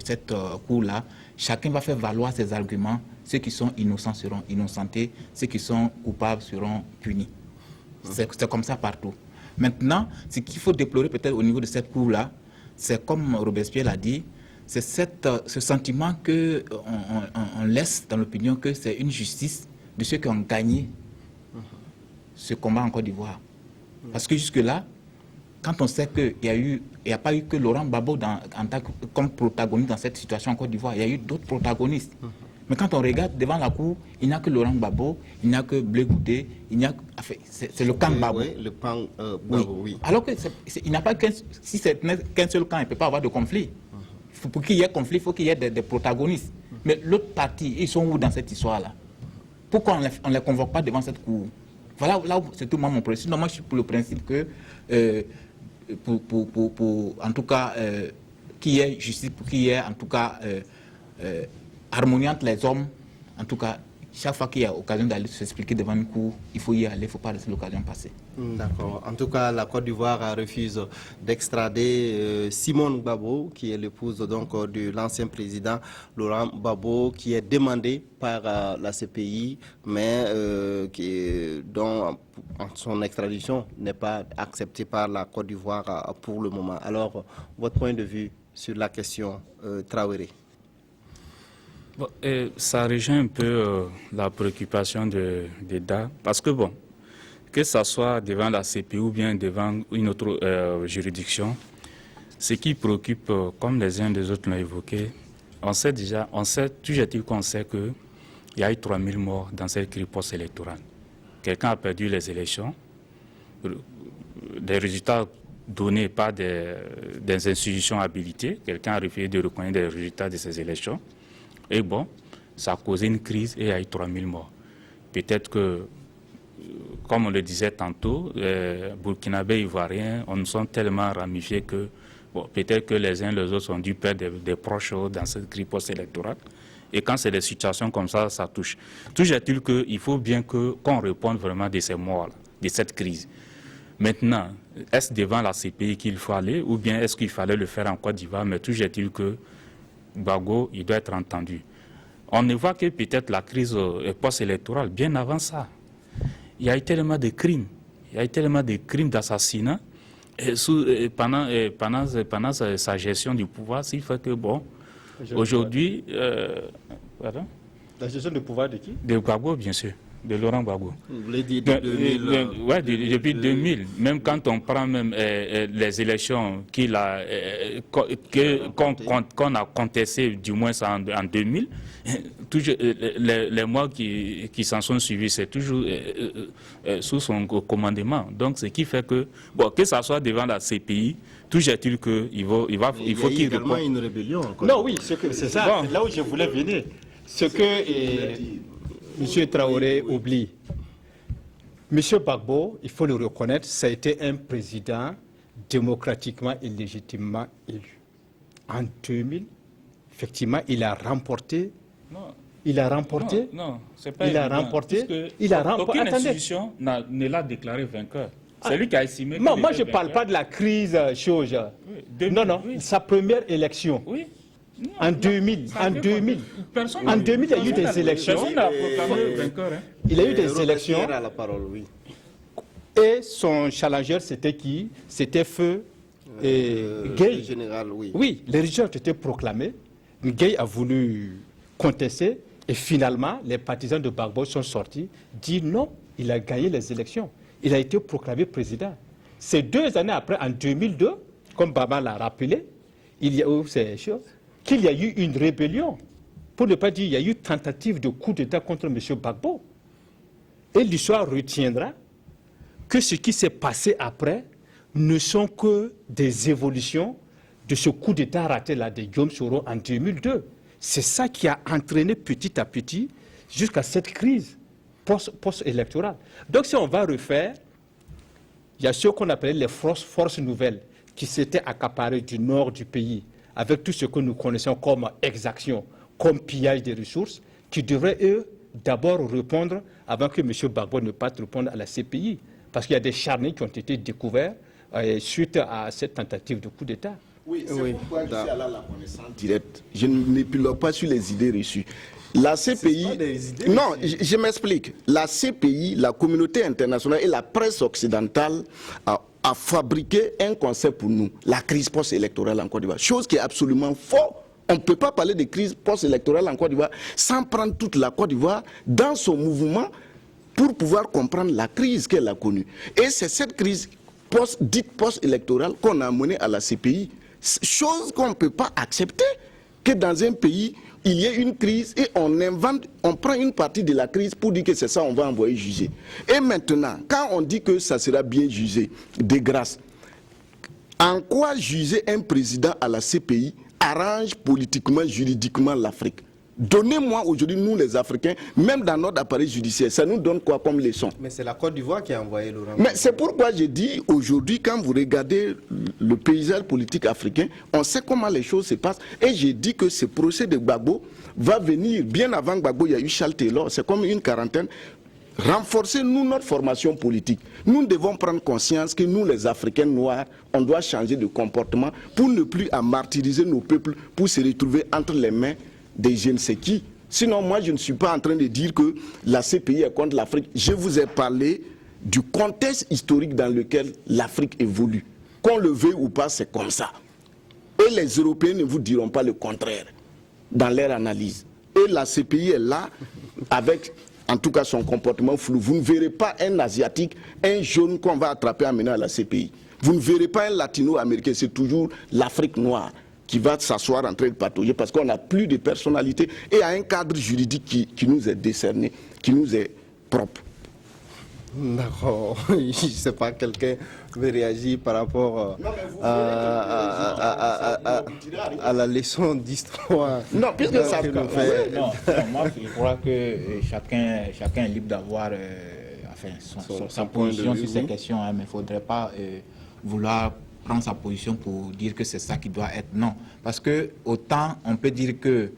cette cour-là. Chacun va faire valoir ses arguments. Ceux qui sont innocents seront innocentés, ceux qui sont coupables seront punis. C'est comme ça partout. Maintenant, ce qu'il faut déplorer peut-être au niveau de cette cour-là, c'est comme Robespierre l'a dit, c'est ce sentiment qu'on laisse dans l'opinion que c'est une justice de ceux qui ont gagné ce combat en Côte d'Ivoire. Parce que jusque-là, quand on sait qu'il n'y a pas eu que Laurent Gbagbo comme protagoniste dans cette situation en Côte d'Ivoire, il y a eu d'autres protagonistes. Mais quand on regarde devant la cour, il n'y a que Laurent Gbagbo, il n'y a que Blé Goudé, enfin, c'est le camp Gbagbo. Oui, le camp Gbagbo, oui. Alors que il n'y a pas si c'est qu'un seul camp, il ne peut pas avoir de conflit. Pour qu'il y ait conflit, il faut qu'il y ait des protagonistes. Mais l'autre partie, ils sont où dans cette histoire-là? Pourquoi on ne les convoque pas devant cette cour? Voilà là où c'est tout mon principe. Non, moi, je suis pour le principe que, en tout cas, qu'il y ait justice, pour qu'il y ait, en tout cas, harmonie entre les hommes. En tout cas, chaque fois qu'il y a occasion d'aller s'expliquer devant une cour, il faut y aller, il ne faut pas laisser l'occasion passer. D'accord. En tout cas, la Côte d'Ivoire refuse d'extrader Simone Gbagbo, qui est l'épouse donc de l'ancien président Laurent Gbagbo, qui est demandé par la CPI, mais dont son extradition n'est pas acceptée par la Côte d'Ivoire pour le moment. Alors, votre point de vue sur la question Traoré? Bon, ça rejoint un peu la préoccupation d'Eda, parce que bon, que ce soit devant la CPI ou bien devant une autre juridiction, ce qui préoccupe, comme les uns des autres l'ont évoqué, on sait, toujours est-il qu'on sait qu'il y a eu 3000 morts dans cette crise post-électorale. Quelqu'un a perdu les élections, des résultats donnés par des institutions habilitées, quelqu'un a refusé de reconnaître les résultats de ces élections. Et bon, ça a causé une crise et il y a eu 3000 morts. Peut-être que, comme on le disait tantôt, Burkinabés, Ivoiriens, on nous sommes tellement ramifiés que bon, peut-être que les uns les autres ont dû perdre des proches dans cette crise post-électorale. Et quand c'est des situations comme ça, ça touche. Toujours est-il qu'il faut bien qu'on réponde vraiment de ces morts-là, de cette crise. Maintenant, est-ce devant la CPI qu'il faut aller ou bien est-ce qu'il fallait le faire en Côte d'Ivoire? Mais toujours est-il que Gbagbo, il doit être entendu. On ne voit que peut-être la crise post-électorale bien avant ça. Il y a eu tellement de crimes, il y a eu tellement de crimes d'assassinat pendant sa gestion du pouvoir, s'il fait que bon, aujourd'hui... La gestion du pouvoir de qui? De Gbagbo, bien sûr. de Laurent Gbagbo. Vous voulez dire de 2000 Oui, depuis 2000. Même quand on prend même les élections qu'on a contestées, du moins en 2000, toujours, les mois qui s'en sont suivis, c'est toujours sous son commandement. Donc, ce qui fait que, bon, que ça soit devant la CPI, toujours est-il qu'il faut qu'il réponde. Il y a également une rébellion. Encore. Non, oui, c'est ça, bon. C'est là où je voulais venir. Ce que M. Traoré oublie. M. Gbagbo, il faut le reconnaître, ça a été un président démocratiquement et légitimement élu. En 2000, effectivement, il a remporté. Non. Il a remporté. Non, c'est pas il évident, a remporté. Il a remporté. Aucune institution ne l'a déclaré vainqueur. C'est lui qui a estimé. Non, moi je ne parle pas de la crise chose. Oui, non, oui. Sa première élection. Oui. Non, en 2000, en 2000, en 2000, il y a eu des élections. Personne n'a proclamé vainqueur. Il y a eu des élections. À la parole, oui. Et son challenger, c'était qui? C'était Feu Gueye. Le général, oui. Oui, les résultats ont été proclamés. Gueye a voulu contester. Et finalement, les partisans de Gbagbo sont sortis, dit non, il a gagné les élections. Il a été proclamé président. C'est 2 années après, en 2002, comme Baba l'a rappelé, il y a qu'il y a eu une rébellion. Pour ne pas dire, il y a eu tentative de coup d'État contre M. Gbagbo. Et l'histoire retiendra que ce qui s'est passé après ne sont que des évolutions de ce coup d'État raté-là de Guillaume Soro en 2002. C'est ça qui a entraîné petit à petit jusqu'à cette crise post-électorale. Donc si on va refaire, il y a ce qu'on appelait les forces nouvelles qui s'étaient accaparées du nord du pays, avec tout ce que nous connaissons comme exaction, comme pillage des ressources, qui devraient, eux, d'abord répondre avant que M. Gbagbo ne parte répondre à la CPI. Parce qu'il y a des charniers qui ont été découverts suite à cette tentative de coup d'État. Oui, c'est pourquoi je suis allé à la connaissance directe. Je n'épilogue pas sur les idées reçues. La CPI... Non, je m'explique. La CPI, la communauté internationale et la presse occidentale a fabriqué un concept pour nous, la crise post-électorale en Côte d'Ivoire. Chose qui est absolument faux. On ne peut pas parler de crise post-électorale en Côte d'Ivoire sans prendre toute la Côte d'Ivoire dans son mouvement pour pouvoir comprendre la crise qu'elle a connue. Et c'est cette crise dite post-électorale qu'on a menée à la CPI. Chose qu'on ne peut pas accepter, que dans un pays, il y ait une crise et on prend une partie de la crise pour dire que c'est ça, on va envoyer juger. Et maintenant, quand on dit que ça sera bien jugé, de grâce, en quoi juger un président à la CPI arrange politiquement, juridiquement l'Afrique? Donnez-moi aujourd'hui, nous les Africains, même dans notre appareil judiciaire, ça nous donne quoi comme leçon? Mais c'est la Côte d'Ivoire qui a envoyé Laurent. Mais c'est pourquoi je dis aujourd'hui, quand vous regardez le paysage politique africain, on sait comment les choses se passent. Et j'ai dit que ce procès de Gbagbo va venir, bien avant Gbagbo, il y a eu Charles Taylor, c'est comme une quarantaine. Renforcer, nous, notre formation politique. Nous devons prendre conscience que nous, les Africains noirs, on doit changer de comportement pour ne plus martyriser nos peuples, pour se retrouver entre les mains des je ne sais qui. Sinon, moi, je ne suis pas en train de dire que la CPI est contre l'Afrique. Je vous ai parlé du contexte historique dans lequel l'Afrique évolue. Qu'on le veuille ou pas, c'est comme ça. Et les Européens ne vous diront pas le contraire dans leur analyse. Et la CPI est là avec, en tout cas, son comportement flou. Vous ne verrez pas un Asiatique, un jaune qu'on va attraper et amener à la CPI. Vous ne verrez pas un Latino-Américain, c'est toujours l'Afrique noire qui va s'asseoir en train de patauger parce qu'on n'a plus de personnalité et à un cadre juridique qui nous est décerné, qui nous est propre. D'accord. Je ne sais pas, quelqu'un veut réagir par rapport à la leçon d'histoire. Non, puisque ça fait. Non, moi, je crois que chacun est libre d'avoir sa position sur ces questions, hein, mais il ne faudrait pas vouloir prendre sa position pour dire que c'est ça qui doit être. Non, parce que autant on peut dire que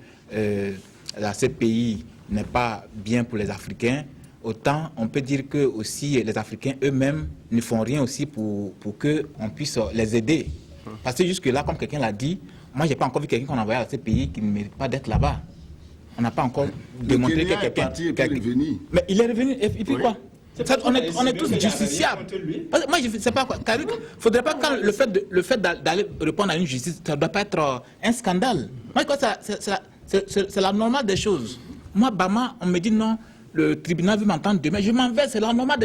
la CPI n'est pas bien pour les Africains, autant on peut dire que aussi les Africains eux-mêmes ne font rien aussi pour qu'on puisse les aider. Parce que jusque-là, comme quelqu'un l'a dit, moi je n'ai pas encore vu quelqu'un qu'on a envoyé à la CPI qui ne mérite pas d'être là-bas. On n'a pas encore démontré que quelqu'un... Mais il est revenu, et puis quoi? On est tous justiciables. Moi, je ne sais pas quoi. Il ne faudrait pas que le fait d'aller répondre à une justice, ça ne doit pas être un scandale. Moi, c'est la normale des choses. Moi, Bama, on me dit non, le tribunal veut m'entendre demain, je m'en vais, c'est la normale.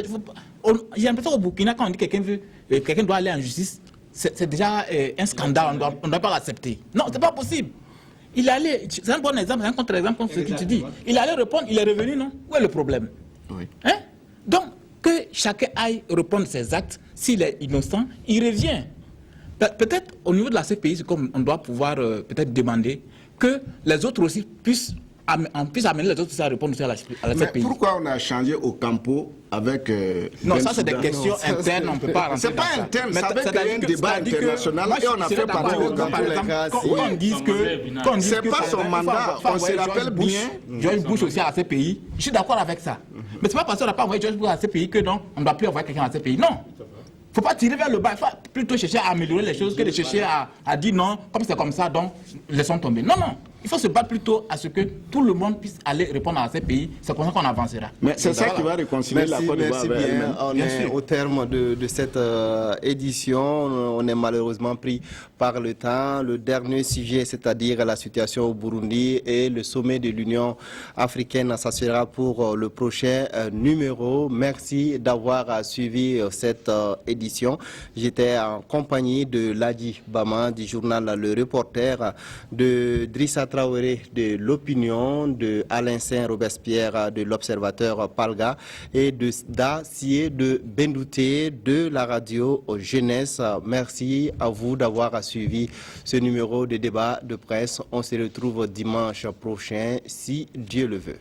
J'ai l'impression qu'au Burkina, quand on dit que quelqu'un doit aller en justice, c'est déjà un scandale, on ne doit pas l'accepter. Non, c'est pas possible. Il est allé, c'est un bon exemple, c'est un contre-exemple comme ce que tu dis. Il est allé répondre, il est revenu, non? Où est le problème? Oui. Hein? Donc, que chacun aille répondre ses actes, s'il est innocent, il revient. Peut-être au niveau de la CPI, c'est comme on doit pouvoir peut-être demander que les autres aussi puissent amener les autres aussi à répondre aussi à la Mais CPI. pourquoi on a changé au Campo avec... Non, Ben ça c'est des Soudan? questions internes, on ne peut pas rentrer C'est pas dans ça. interne, Mais ça avait c'est-à-dire créé un que- débat c'est-à-dire que international moi, et on a je fait serais partie d'accord au Campo. par exemple, quand on dit que... C'est pas son mandat, on se rappelle bien. George Bush aussi à la CPI, je suis d'accord avec ça. Mais c'est pas parce qu'on n'a pas envoyé George Bush à la CPI que non, on ne doit plus envoyer quelqu'un à la CPI. Non. Il ne faut pas tirer vers le bas, il faut plutôt chercher à améliorer les choses que de chercher à dire non, comme c'est comme ça, donc laissons tomber. Non, non. Il faut se battre plutôt à ce que tout le monde puisse aller répondre à ces pays. C'est comme ça qu'on avancera. Mais c'est ça qui va réconcilier la Côte d'Ivoire avec elle-même. On est au terme de cette édition. On est malheureusement pris par le temps. Le dernier sujet, c'est-à-dire la situation au Burundi et le sommet de l'Union africaine, ça sera pour le prochain numéro. Merci d'avoir suivi cette édition. J'étais en compagnie de Ladi Bama du journal Le Reporter, de Drissa Traoré de l'Opinion, de Alain Saint-Robespierre de l'Observateur Palga et de Dacier de Bendouté de la radio Jeunesse. Merci à vous d'avoir suivi ce numéro de débat de presse. On se retrouve dimanche prochain si Dieu le veut.